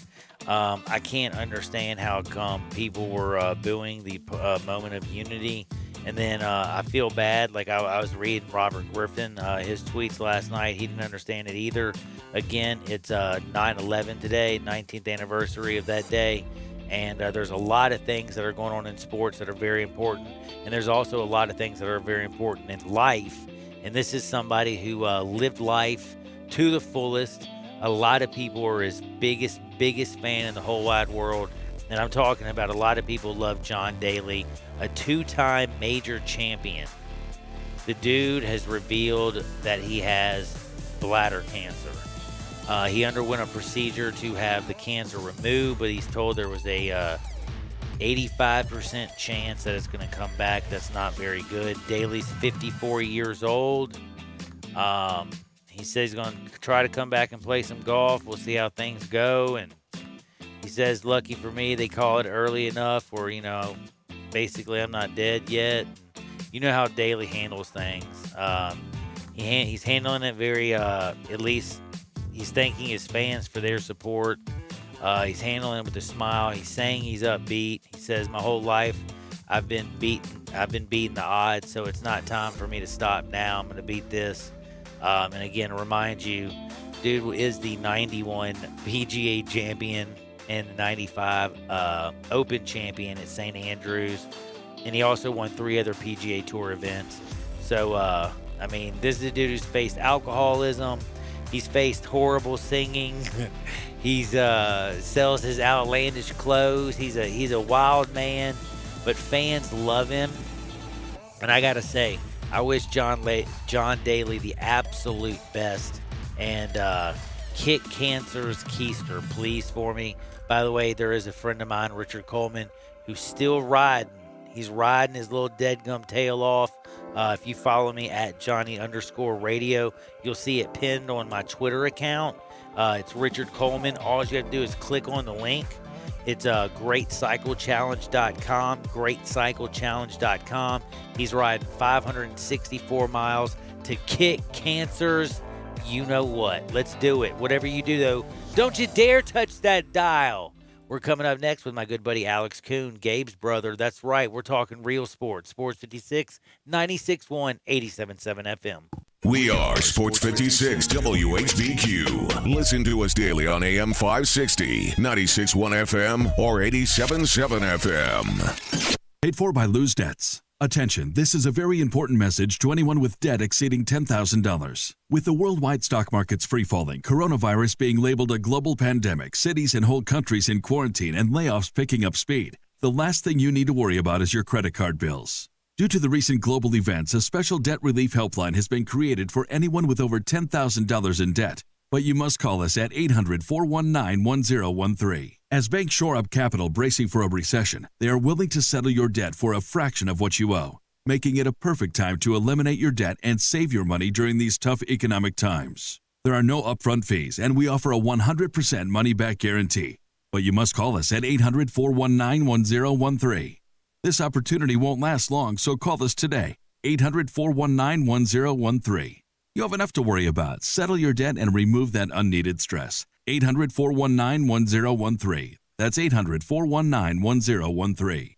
I can't understand how come people were booing the moment of unity. And then I feel bad. Like I was reading Robert Griffin, his tweets last night. He didn't understand it either. Again, it's 9/11 today, 19th anniversary of that day. And there's a lot of things that are going on in sports that are very important. And there's also a lot of things that are very important in life. And this is somebody who lived life to the fullest. A lot of people are his biggest fan in the whole wide world. And I'm talking about a lot of people love John Daly, a two-time major champion. The dude has revealed that he has bladder cancer. He underwent a procedure to have the cancer removed, but he's told there was a 85% chance that it's going to come back. That's not very good. Daly's 54 years old. He says he's going to try to come back and play some golf. We'll see how things go. And he says, lucky for me, they call it early enough where, basically I'm not dead yet. You know how Daly handles things. He's handling it very, at least he's thanking his fans for their support. He's handling it with a smile. He's saying he's upbeat. He says, my whole life I've been beating the odds, so it's not time for me to stop now. I'm going to beat this. And again, remind you, dude is the 91 PGA champion and the 95 Open champion at St. Andrews. And he also won 3 other PGA Tour events. So, this is a dude who's faced alcoholism. He's faced horrible singing. He's sells his outlandish clothes. He's a wild man, but fans love him. And I gotta say, I wish John Daly the absolute best. And kick cancer's keister, please, for me. By the way, there is a friend of mine, Richard Coleman, who's still riding. He's riding his little deadgum tail off. If you follow me at Johnny_radio, you'll see it pinned on my Twitter account. It's Richard Coleman. All you have to do is click on the link. It's GreatCycleChallenge.com, GreatCycleChallenge.com. He's riding 564 miles to kick cancer's you know what. Let's do it. Whatever you do, though, don't you dare touch that dial. We're coming up next with my good buddy Alex Kuhn, Gabe's brother. That's right. We're talking real sports. Sports 56, 96.1, 87.7 FM. We are Sports 56 WHBQ. Listen to us daily on AM 560, 96.1 FM, or 87.7 FM. Paid for by Lose Debts. Attention, this is a very important message to anyone with debt exceeding $10,000. With the worldwide stock markets free-falling, coronavirus being labeled a global pandemic, cities and whole countries in quarantine, and layoffs picking up speed, the last thing you need to worry about is your credit card bills. Due to the recent global events, a special debt relief helpline has been created for anyone with over $10,000 in debt. But you must call us at 800-419-1013. As banks shore up capital bracing for a recession, they are willing to settle your debt for a fraction of what you owe, making it a perfect time to eliminate your debt and save your money during these tough economic times. There are no upfront fees, and we offer a 100% money-back guarantee. But you must call us at 800-419-1013. This opportunity won't last long, so call us today, 800-419-1013. You have enough to worry about. Settle your debt and remove that unneeded stress. 800-419-1013. That's 800-419-1013.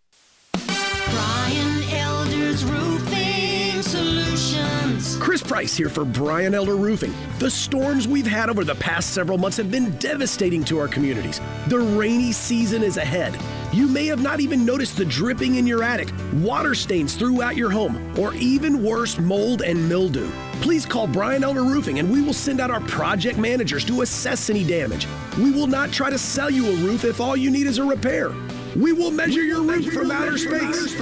Brian Elder's Roofing Solutions. Chris Price here for Brian Elder Roofing. The storms we've had over the past several months have been devastating to our communities. The rainy season is ahead. You may have not even noticed the dripping in your attic, water stains throughout your home, or even worse, mold and mildew. Please call Brian Elder Roofing and we will send out our project managers to assess any damage. We will not try to sell you a roof if all you need is a repair. We will measure your roof from outer space.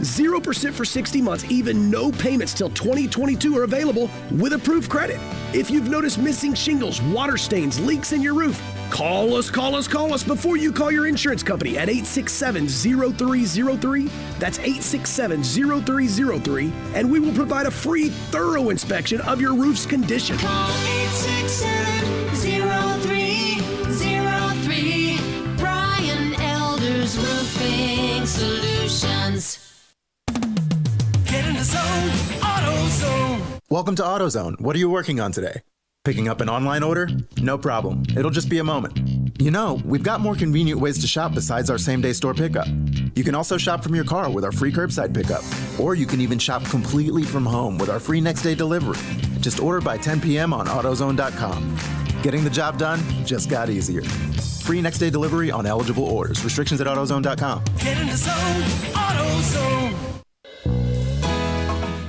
0% for 60 months, even no payments till 2022 are available with approved credit. If you've noticed missing shingles, water stains, leaks in your roof, call us before you call your insurance company at 867-0303. That's 867-0303, and we will provide a free, thorough inspection of your roof's condition. Call 867-0303. Brian Elder's Roofing Solutions. Get in the zone, AutoZone. Welcome to AutoZone. What are you working on today? Picking up an online order? No problem. It'll just be a moment. You know, we've got more convenient ways to shop besides our same-day store pickup. You can also shop from your car with our free curbside pickup. Or you can even shop completely from home with our free next-day delivery. Just order by 10 p.m. on AutoZone.com. Getting the job done just got easier. Free next-day delivery on eligible orders. Restrictions at AutoZone.com. Get in the zone, AutoZone.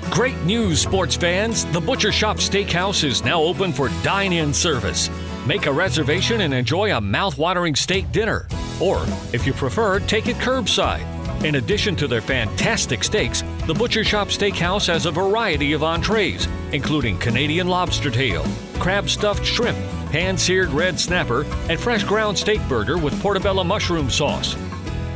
Great news, sports fans! The Butcher Shop Steakhouse is now open for dine-in service. Make a reservation and enjoy a mouth-watering steak dinner. Or, if you prefer, take it curbside. In addition to their fantastic steaks, the Butcher Shop Steakhouse has a variety of entrees, including Canadian lobster tail, crab-stuffed shrimp, pan-seared red snapper, and fresh ground steak burger with portobello mushroom sauce.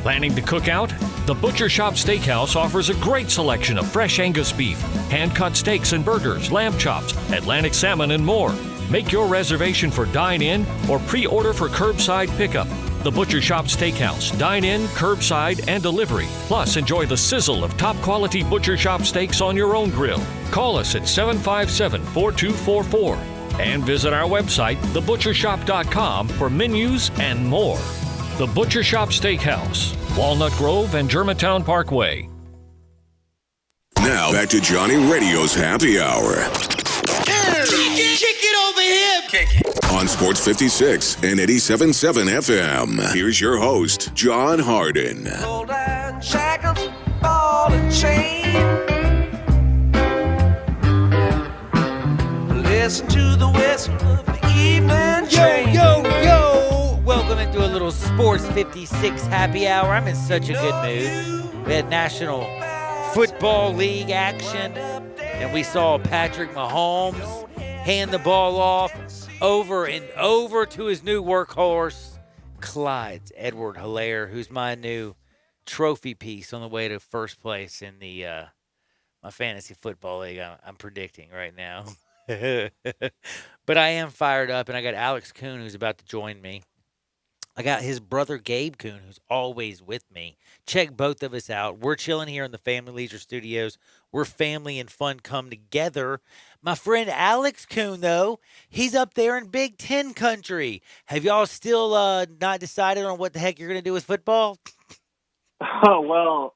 Planning to cook out? The Butcher Shop Steakhouse offers a great selection of fresh Angus beef, hand-cut steaks and burgers, lamb chops, Atlantic salmon, and more. Make your reservation for dine-in or pre-order for curbside pickup. The Butcher Shop Steakhouse, dine-in, curbside, and delivery. Plus, enjoy the sizzle of top-quality Butcher Shop steaks on your own grill. Call us at 757-4244 and visit our website, thebutchershop.com, for menus and more. The Butcher Shop Steakhouse, Walnut Grove and Germantown Parkway. Now back to Johnny Radio's Happy Hour Kick it over here. on Sports 56 and 87.7 FM. Here's your host, John Harden. Gold and shackles, ball and chain. Listen to the whistle of the evening train. Yo! Welcome into a little Sports 56 happy hour. I'm in such a good mood. We had National Football League action, and we saw Patrick Mahomes hand the ball off over and over to his new workhorse, Clyde Edwards-Helaire, who's my new trophy piece on the way to first place in the my fantasy football league. I'm predicting right now. But I am fired up, and I got Alex Kuhn, who's about to join me. I got his brother Gabe Kuhn, who's always with me. Check both of us out. We're chilling here in the Family Leisure Studios. We're family and fun come together. My friend Alex Kuhn, though, he's up there in Big Ten country. Have y'all still not decided on what the heck you're going to do with football? Oh, well,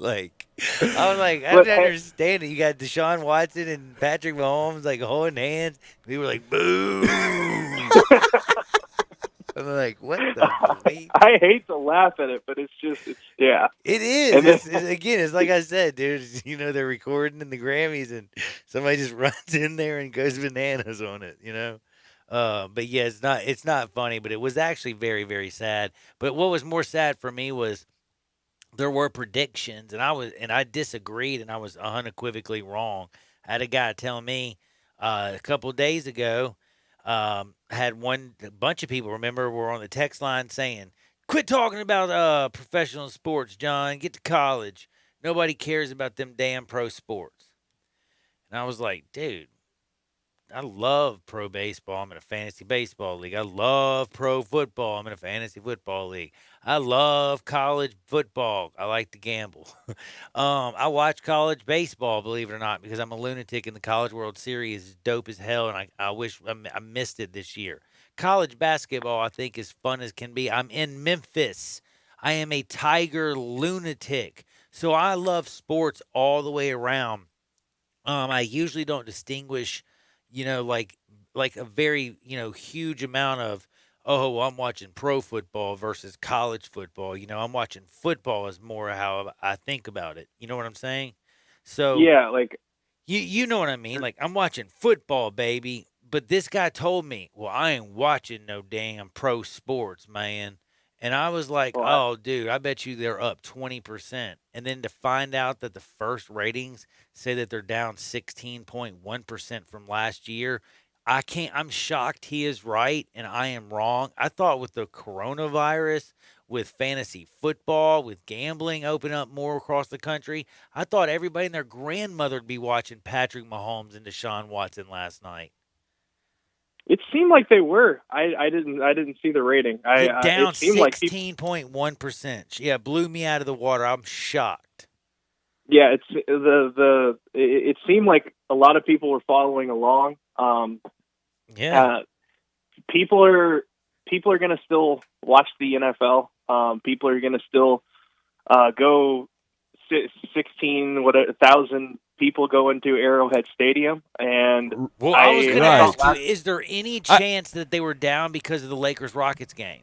Like, I was like, I But, didn't hey- understand it. You got Deshaun Watson and Patrick Mahomes like holding hands. We were like, boo. I'm like, what the bleep? I hate to laugh at it, but it's yeah. It is. And then- It's like I said, dude. You know, they're recording in the Grammys, and somebody just runs in there and goes bananas on it. You know, but yeah, it's not funny, but it was actually very, very sad. But what was more sad for me was there were predictions, and I disagreed, and I was unequivocally wrong. I had a guy tell me a couple days ago. Had a bunch of people, remember, were on the text line saying, quit talking about professional sports, John. Get to college. Nobody cares about them damn pro sports. And I was like, dude, I love pro baseball. I'm in a fantasy baseball league. I love pro football. I'm in a fantasy football league. I love college football. I like to gamble. I watch college baseball, believe it or not, because I'm a lunatic, and the College World Series is dope as hell, and I wish I missed it this year. College basketball, I think, is fun as can be. I'm in Memphis. I am a Tiger lunatic. So I love sports all the way around. I usually don't distinguish, like a very, huge amount of, oh, I'm watching pro football versus college football. I'm watching football is more how I think about it. You know what I'm saying? So Yeah, like you know what I mean? Like, I'm watching football, baby. But this guy told me, well, I ain't watching no damn pro sports, man. And I was like, oh, dude, I bet you they're up 20%. And then to find out that the first ratings say that they're down 16.1% from last year, I'm shocked he is right and I am wrong. I thought with the coronavirus, with fantasy football, with gambling opening up more across the country, I thought everybody and their grandmother would be watching Patrick Mahomes and Deshaun Watson last night. it seemed like they were. I didn't see the rating. Down it seemed like 16.1%. Yeah, blew me out of the water. I'm shocked. Yeah, it seemed like a lot of people were following along. People are going to still watch the NFL. People are going to still go 1,000 people go into Arrowhead Stadium, and well, I was going to ask you: is there any chance that they were down because of the Lakers Rockets game?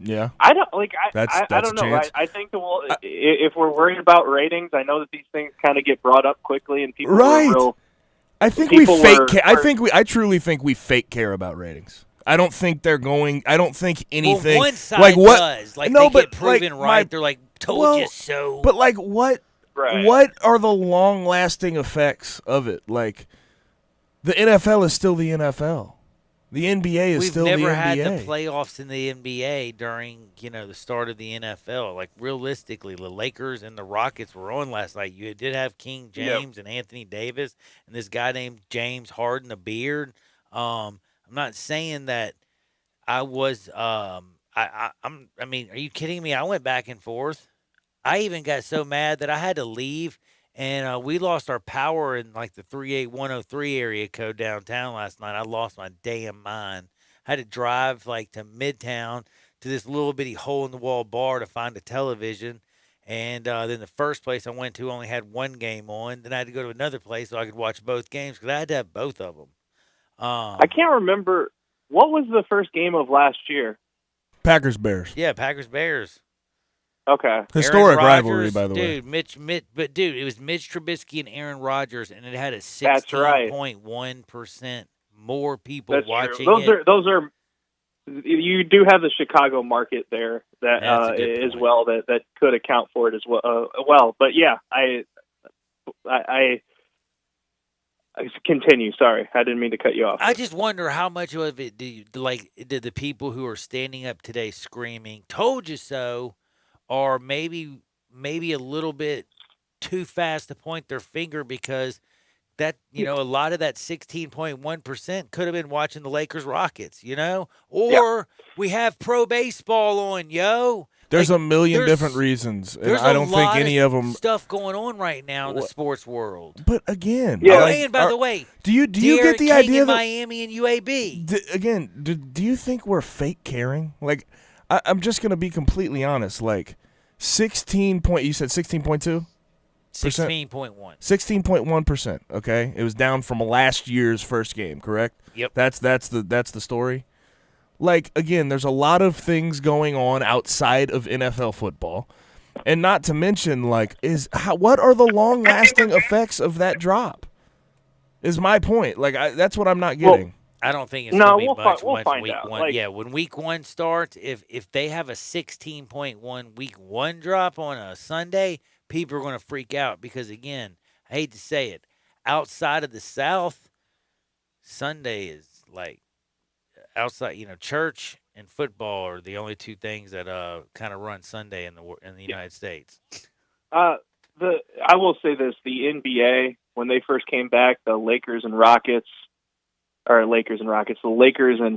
Yeah, I don't like. That's I don't a know. chance. I think if we're worried about ratings, I know that these things kind of get brought up quickly, and people Right. are real. I think we people fake. were- I truly think we fake care about ratings. I don't think they're going. I don't think anything. Well, one side like what? does. Like no, they but get proven like, right. They're like, told well, you so. But like, what? Right. What are the long-lasting effects of it? Like, the NFL is still the NFL. The NBA is We've still the NBA. never had the playoffs in the NBA during, the start of the NFL. Like, realistically, the Lakers and the Rockets were on last night. You did have King James and Anthony Davis and this guy named James Harden, a beard. I'm not saying that I was. I mean, are you kidding me? I went back and forth. I even got so mad that I had to leave. And we lost our power in like the 38103 area code downtown last night. I lost my damn mind. I had to drive like to Midtown to this little bitty hole in the wall bar to find a television. And then the first place I went to only had one game on. Then I had to go to another place so I could watch both games because I had to have both of them. I can't remember what was the first game of last year. Packers Bears. Yeah, Packers Bears. Okay. Historic Aaron rivalry, Rodgers, by the way. But it was Mitch Trubisky and Aaron Rodgers, and it had a That's right. 16.1% more people That's watching true. it. Those are. You do have the Chicago market there that That's a good as point. well that could account for it as well. But yeah, I continue. Sorry, I didn't mean to cut you off. I just wonder how much of it did the people who are standing up today screaming "Told you so," or maybe a little bit too fast to point their finger because that a lot of that 16.1% could have been watching the Lakers Rockets, or we have pro baseball on, yo. There's a million there's- different reasons, and There's I don't think any of them. stuff going on right now in the sports world. But again, Oh, like, and by the way, do you Derek get the King idea in that Miami and UAB? do you think we're fake caring? Like, I'm just gonna be completely honest. Like, 16 point. You said 16.2. 16.1. 16.1%. Okay, it was down from last year's first game. Correct. Yep. That's the story. Like, again, there's a lot of things going on outside of NFL football, and not to mention, like, what are the long-lasting effects of that drop? Is my point. Like, that's what I'm not getting. I don't think it's going to be much find week out. one. Like, yeah, when week one starts, if they have a 16.1 week one drop on a Sunday, people are going to freak out because, again, I hate to say it, outside of the South, Sunday is like outside. Church and football are the only two things that kind of run Sunday in the United States. I will say this: the NBA, when they first came back, the Lakers and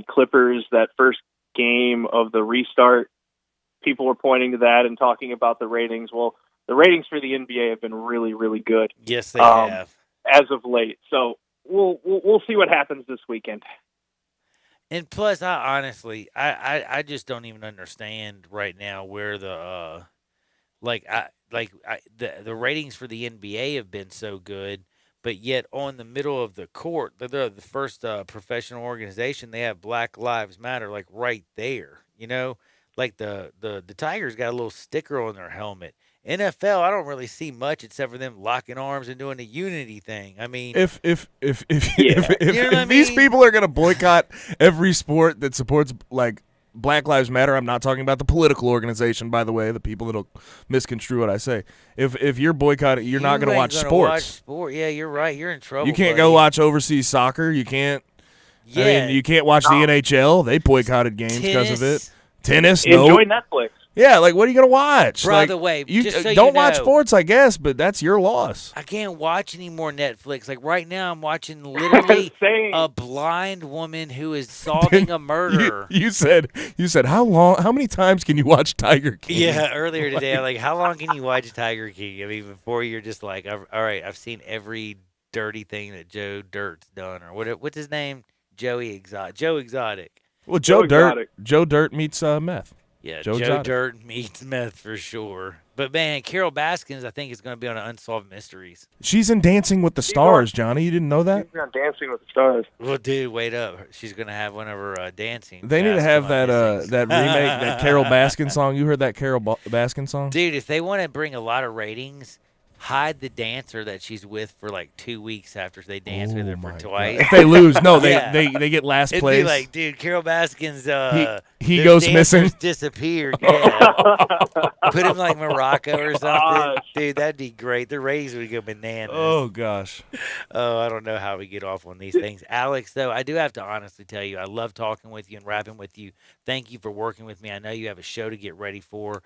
Clippers, that first game of the restart, people were pointing to that and talking about the ratings. Well, the ratings for the NBA have been really, really good. Yes, they have. As of late. So we'll see what happens this weekend. And plus, I just don't even understand right now where the the ratings for the NBA have been so good, but yet on the middle of the court, they're the first professional organization. They have Black Lives Matter like right there. Like the Tigers got a little sticker on their helmet. NFL, I don't really see much except for them locking arms and doing the unity thing. I mean, if these people are going to boycott every sport that supports like Black Lives Matter, I'm not talking about the political organization, by the way, the people that'll misconstrue what I say. If you're boycotting, you're not going to watch sports. Yeah, you're right. You're in trouble. You can't buddy. go watch overseas soccer. You can't. Yeah. I mean, you can't watch the NHL. They boycotted games because of it. Tennis. Enjoy Netflix. Yeah, like, what are you going to watch? By like, the way, you just so don't you watch know, sports, I guess, but that's your loss. I can't watch any more Netflix. Like, right now, I'm watching literally a blind woman who is solving a murder. You said how many times can you watch Tiger King? Yeah, earlier today, I'm like, how long can you watch Tiger King? I mean, before you're just like, all right, I've seen every dirty thing that Joe Dirt's done, or what's his name? Joe Exotic. Well, Joe Dirt meets meth. Yeah, Joe Dirt meets meth for sure. But, man, Carol Baskins, I think, is going to be on Unsolved Mysteries. She's in Dancing with the Stars, Johnny. You didn't know that? She's on Dancing with the Stars. Well, dude, wait up. She's going to have one of her dancing. They need to have that remake, that Carol Baskin song. You heard that Carol Baskin song? Dude, if they want to bring a lot of ratings, hide the dancer that she's with for like 2 weeks after they dance with her for twice. If they lose, no, they get last place. It'd be like, dude, Carol Baskins, he goes missing. Disappeared. Yeah. Put him like Morocco or something. Dude, that'd be great. The ratings would go bananas. Oh, gosh. Oh, I don't know how we get off on these things. Alex, though, I do have to honestly tell you, I love talking with you and rapping with you. Thank you for working with me. I know you have a show to get ready for.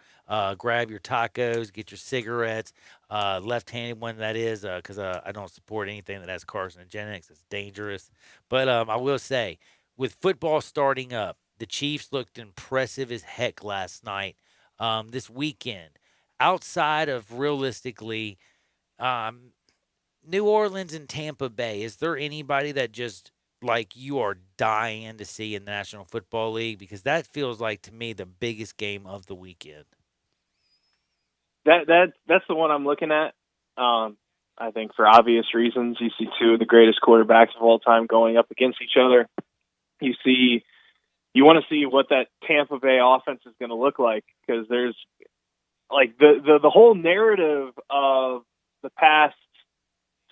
Grab your tacos, get your cigarettes. Left-handed one, that is, because I don't support anything that has carcinogenics. It's dangerous. But I will say, with football starting up, the Chiefs looked impressive as heck last night. This weekend, outside of realistically New Orleans and Tampa Bay, is there anybody that just like you are dying to see in the National Football League? Because that feels like, to me, the biggest game of the weekend. That's the one I'm looking at. I think for obvious reasons, you see two of the greatest quarterbacks of all time going up against each other. You want to see what that Tampa Bay offense is going to look like, because there's like the whole narrative of the past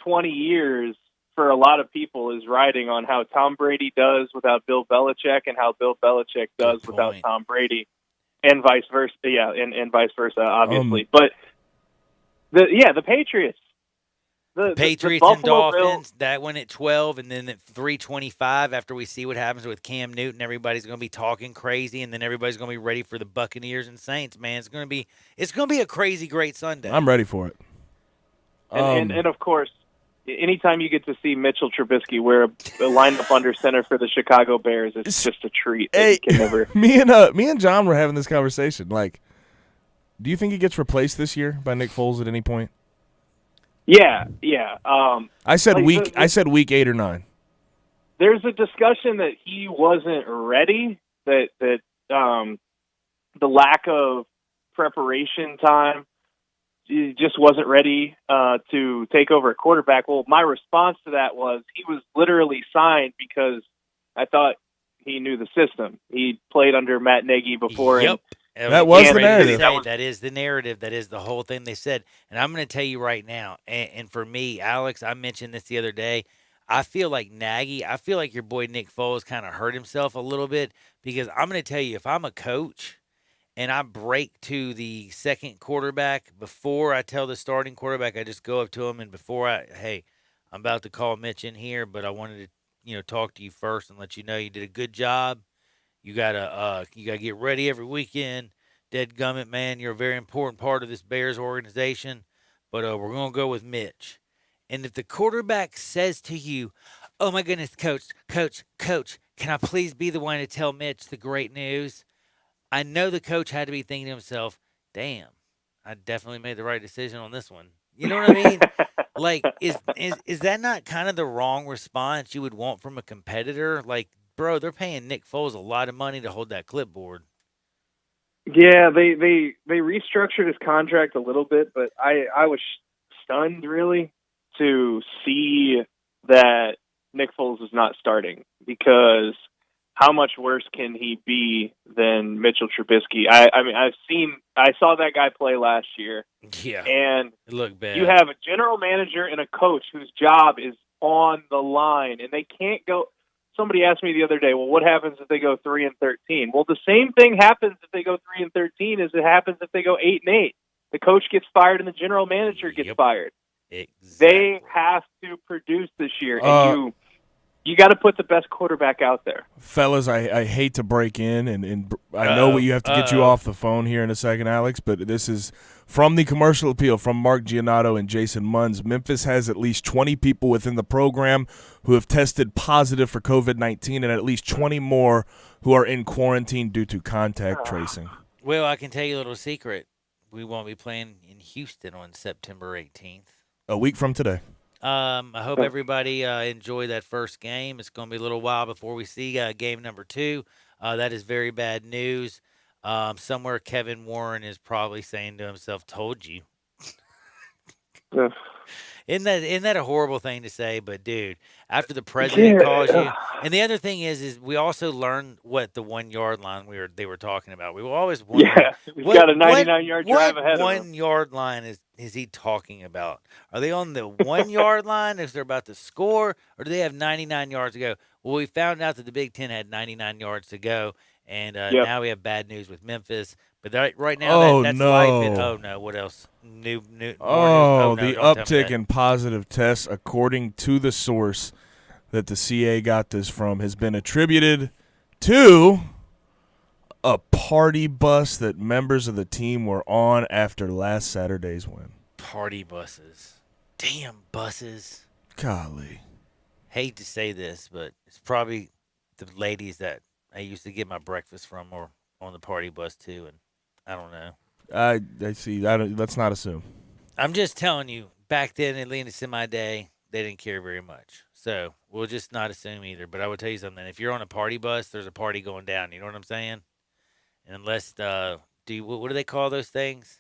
20 years for a lot of people is riding on how Tom Brady does without Bill Belichick and how Bill Belichick does without Tom Brady. And vice versa, and vice versa, obviously. But the Patriots, the Patriots and Dolphins, that one at 12, and then at 3:25. After we see what happens with Cam Newton, everybody's going to be talking crazy, and then everybody's going to be ready for the Buccaneers and Saints. Man, it's going to be a crazy, great Sunday. I'm ready for it. And of course, anytime you get to see Mitchell Trubisky wear a lineup under center for the Chicago Bears, it's just a treat. Hey, can never... me and John were having this conversation. Like, do you think he gets replaced this year by Nick Foles at any point? Yeah. I said week 8 or 9. There's a discussion that he wasn't ready. That the lack of preparation time. He just wasn't ready to take over a quarterback. Well, my response to that was he was literally signed because I thought he knew the system. He played under Matt Nagy before. Yep. That was the narrative. That is the narrative. That is the whole thing they said. And I'm going to tell you right now, and for me, Alex, I mentioned this the other day, I feel like Nagy, I feel like your boy Nick Foles kind of hurt himself a little bit because I'm going to tell you, if I'm a coach and I break to the second quarterback before I tell the starting quarterback, I just go up to him and hey, I'm about to call Mitch in here, but I wanted to, talk to you first and let you know you did a good job. You gotta get ready every weekend. Dadgummit, man, you're a very important part of this Bears organization, but we're gonna go with Mitch. And if the quarterback says to you, "Oh my goodness, coach, can I please be the one to tell Mitch the great news?" I know the coach had to be thinking to himself, "Damn, I definitely made the right decision on this one." You know what I mean? Like, is that not kind of the wrong response you would want from a competitor? Like, bro, they're paying Nick Foles a lot of money to hold that clipboard. Yeah, they restructured his contract a little bit, but I was stunned really to see that Nick Foles is not starting, because how much worse can he be than Mitchell Trubisky? I mean, I saw that guy play last year. Yeah. And it looked bad. You have a general manager and a coach whose job is on the line, and they can't go. Somebody asked me the other day, well, what happens if they go 3-13? Well, the same thing happens if they go 3-13 as it happens if they go 8-8. The coach gets fired and the general manager gets fired. Exactly. They have to produce this year, and you got to put the best quarterback out there. Fellas, I hate to break in, and I know you have to get you off the phone here in a second, Alex, but this is from the commercial appeal from Mark Giannotto and Jason Munz. Memphis has at least 20 people within the program who have tested positive for COVID-19 and at least 20 more who are in quarantine due to contact tracing. Well, I can tell you a little secret. We won't be playing in Houston on September 18th. A week from today. I hope everybody enjoyed that first game. It's going to be a little while before we see game number 2. That is very bad news. Somewhere Kevin Warren is probably saying to himself, "Told you." Isn't that a horrible thing to say? But dude, after the president calls you, and the other thing is we also learned what the 1 yard line they were talking about. We will always wonder. Yeah, we've got a 99-yard drive ahead of What him. 1 yard line is he talking about? Are they on the 1 yard line as they're about to score, or do they have 99 yards to go? Well, we found out that the Big Ten had 99 yards to go, and now we have bad news with Memphis. But right now, that's life. Oh no! What else? New. The don't tell me uptick that. in positive tests, according to the source that the CA got this from, has been attributed to a party bus that members of the team were on after last Saturday's win. Party buses. Damn buses. Golly. Hate to say this, but it's probably the ladies that I used to get my breakfast from or on the party bus too, and I don't know. I see. Let's not assume. I'm just telling you, back then, at least in my day, they didn't care very much. So we'll just not assume either. But I will tell you something. If you're on a party bus, there's a party going down. You know what I'm saying? And unless, what do they call those things?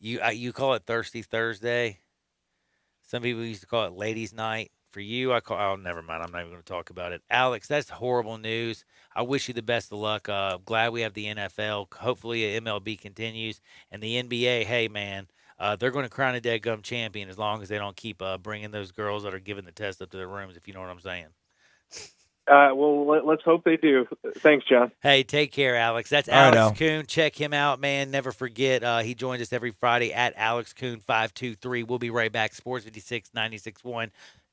You call it Thirsty Thursday. Some people used to call it Ladies' Night. For you, never mind. I'm not even going to talk about it. Alex, that's horrible news. I wish you the best of luck. Glad we have the NFL. Hopefully, MLB continues. And the NBA, hey, man, they're going to crown a dead-gum champion as long as they don't keep bringing those girls that are giving the test up to their rooms, if you know what I'm saying. Well, let's hope they do. Thanks, John. Hey, take care, Alex. That's Alex Kuhn. Check him out, man. Never forget, he joins us every Friday at Alex Kuhn 523. We'll be right back. Sports 56, 96.1.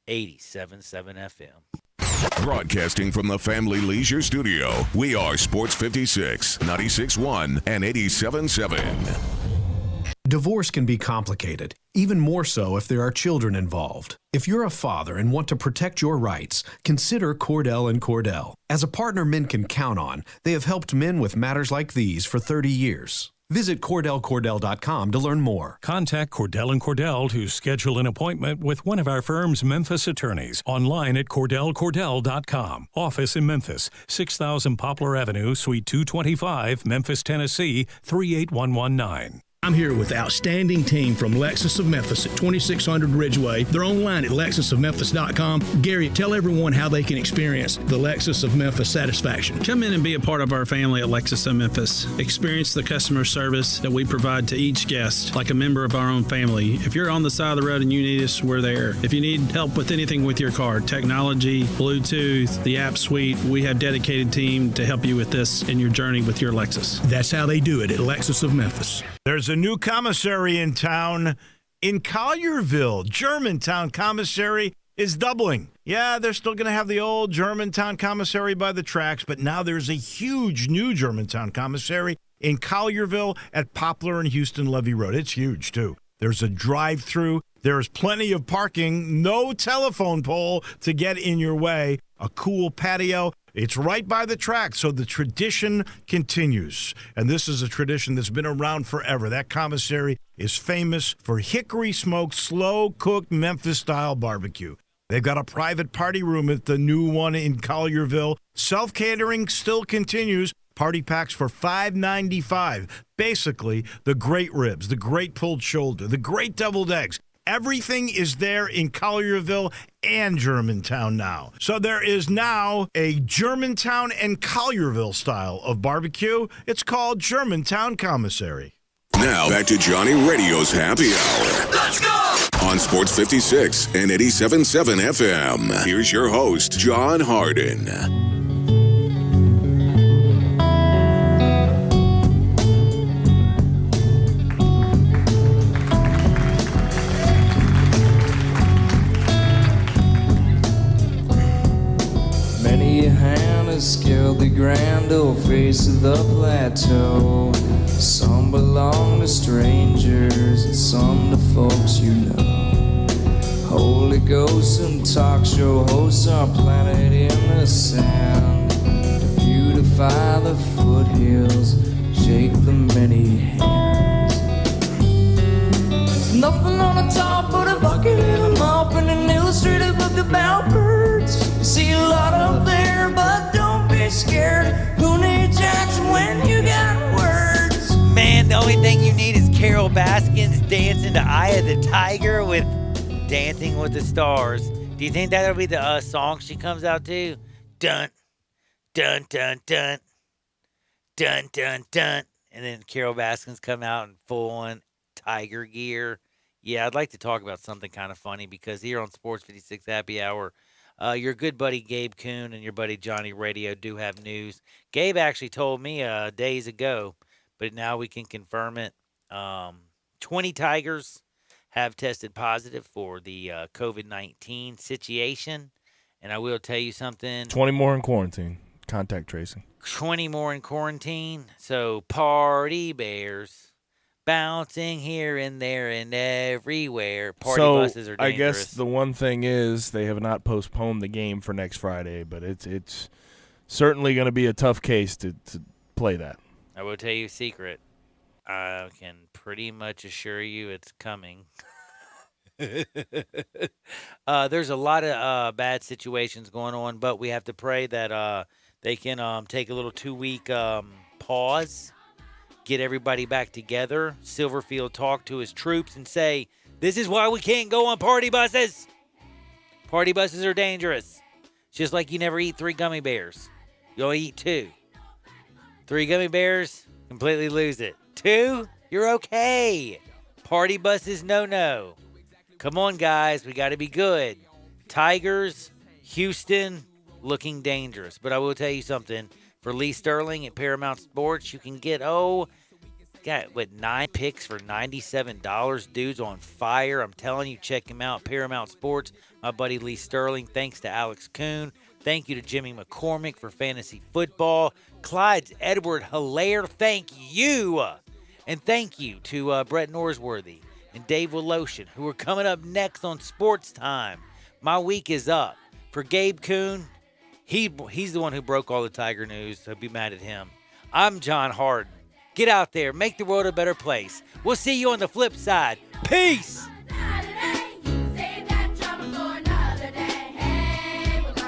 87.7 FM. Broadcasting from the Family Leisure Studio, we are Sports 56, 96.1, and 87.7. Divorce can be complicated, even more so if there are children involved. If you're a father and want to protect your rights, consider Cordell & Cordell. As a partner men can count on, they have helped men with matters like these for 30 years. Visit CordellCordell.com to learn more. Contact Cordell & Cordell to schedule an appointment with one of our firm's Memphis attorneys. Online at CordellCordell.com. Office in Memphis, 6000 Poplar Avenue, Suite 225, Memphis, Tennessee, 38119. I'm here with outstanding team from Lexus of Memphis at 2600 Ridgeway. They're online at lexusofmemphis.com. Gary, tell everyone how they can experience the Lexus of Memphis satisfaction. Come in and be a part of our family at Lexus of Memphis. Experience the customer service that we provide to each guest like a member of our own family. If you're on the side of the road and you need us, we're there. If you need help with anything with your car, technology, Bluetooth, the app suite, we have a dedicated team to help you with this in your journey with your Lexus. That's how they do it at Lexus of Memphis. There's a new commissary in town. In Collierville, Germantown Commissary is doubling. Yeah, they're still going to have the old Germantown Commissary by the tracks, but now there's a huge new Germantown Commissary in Collierville at Poplar and Houston Levee Road. It's huge, too. There's a drive-through. There's plenty of parking. No telephone pole to get in your way. A cool patio. It's right by the track, so the tradition continues. And this is a tradition that's been around forever. That commissary is famous for hickory-smoked, slow-cooked Memphis-style barbecue. They've got a private party room at the new one in Collierville. Self-catering still continues. Party packs for $5.95. Basically, the great ribs, the great pulled shoulder, the great deviled eggs. Everything is there in Collierville and Germantown now. So there is now a Germantown and Collierville style of barbecue. It's called Germantown Commissary. Now back to Johnny Radio's Happy Hour. Let's go! On Sports 56 and 87.7 FM. Here's your host, John Harden. Scaled the grand old face of the plateau. Some belong to strangers and some to folks you know. Holy ghosts and talk show hosts are planted in the sand to beautify the foothills, shake the many hands. There's nothing on the top but a bucket and a mop and an illustrated book about birds. You see a lot up there, but don't be scared. Who needs Jackson when you got words? Man, the only thing you need is Carol Baskins dancing to Eye of the Tiger with Dancing with the Stars. Do you think that'll be the song she comes out to? Dun, dun, dun, dun, dun, dun, dun. And then Carol Baskins come out in full-on tiger gear. Yeah, I'd like to talk about something kind of funny because here on Sports 56 Happy Hour, your good buddy Gabe Kuhn and your buddy Johnny Radio do have news. Gabe actually told me days ago, but now we can confirm it. 20 Tigers have tested positive for the COVID-19 situation. And I will tell you something. 20 more in quarantine. Contact tracing. 20 more in quarantine. So party bears bouncing here and there and everywhere. Party buses are dangerous. I guess the one thing is they have not postponed the game for next Friday, but it's certainly going to be a tough case to play that. I will tell you a secret. I can pretty much assure you it's coming. There's a lot of bad situations going on, but we have to pray that they can take a little 2-week pause, get everybody back together. Silverfield talk to his troops and say, this is why we can't go on party buses. Party buses are dangerous. It's just like you never eat 3 gummy bears. You only eat 2. 3 gummy bears, completely lose it. 2, you're okay. Party buses, no. Come on, guys. We got to be good. Tigers, Houston, looking dangerous. But I will tell you something. For Lee Sterling at Paramount Sports, you can get, 9 picks for $97. Dude's on fire. I'm telling you, check him out. Paramount Sports, my buddy Lee Sterling. Thanks to Alex Kuhn. Thank you to Jimmy McCormick for fantasy football. Clyde's Edward Hilaire, thank you. And thank you to Brett Norsworthy and Dave Woloshin, who are coming up next on Sports Time. My week is up. For Gabe Kuhn, he's the one who broke all the Tiger news, so be mad at him. I'm John Harden. Get out there. Make the world a better place. We'll see you on the flip side. Peace!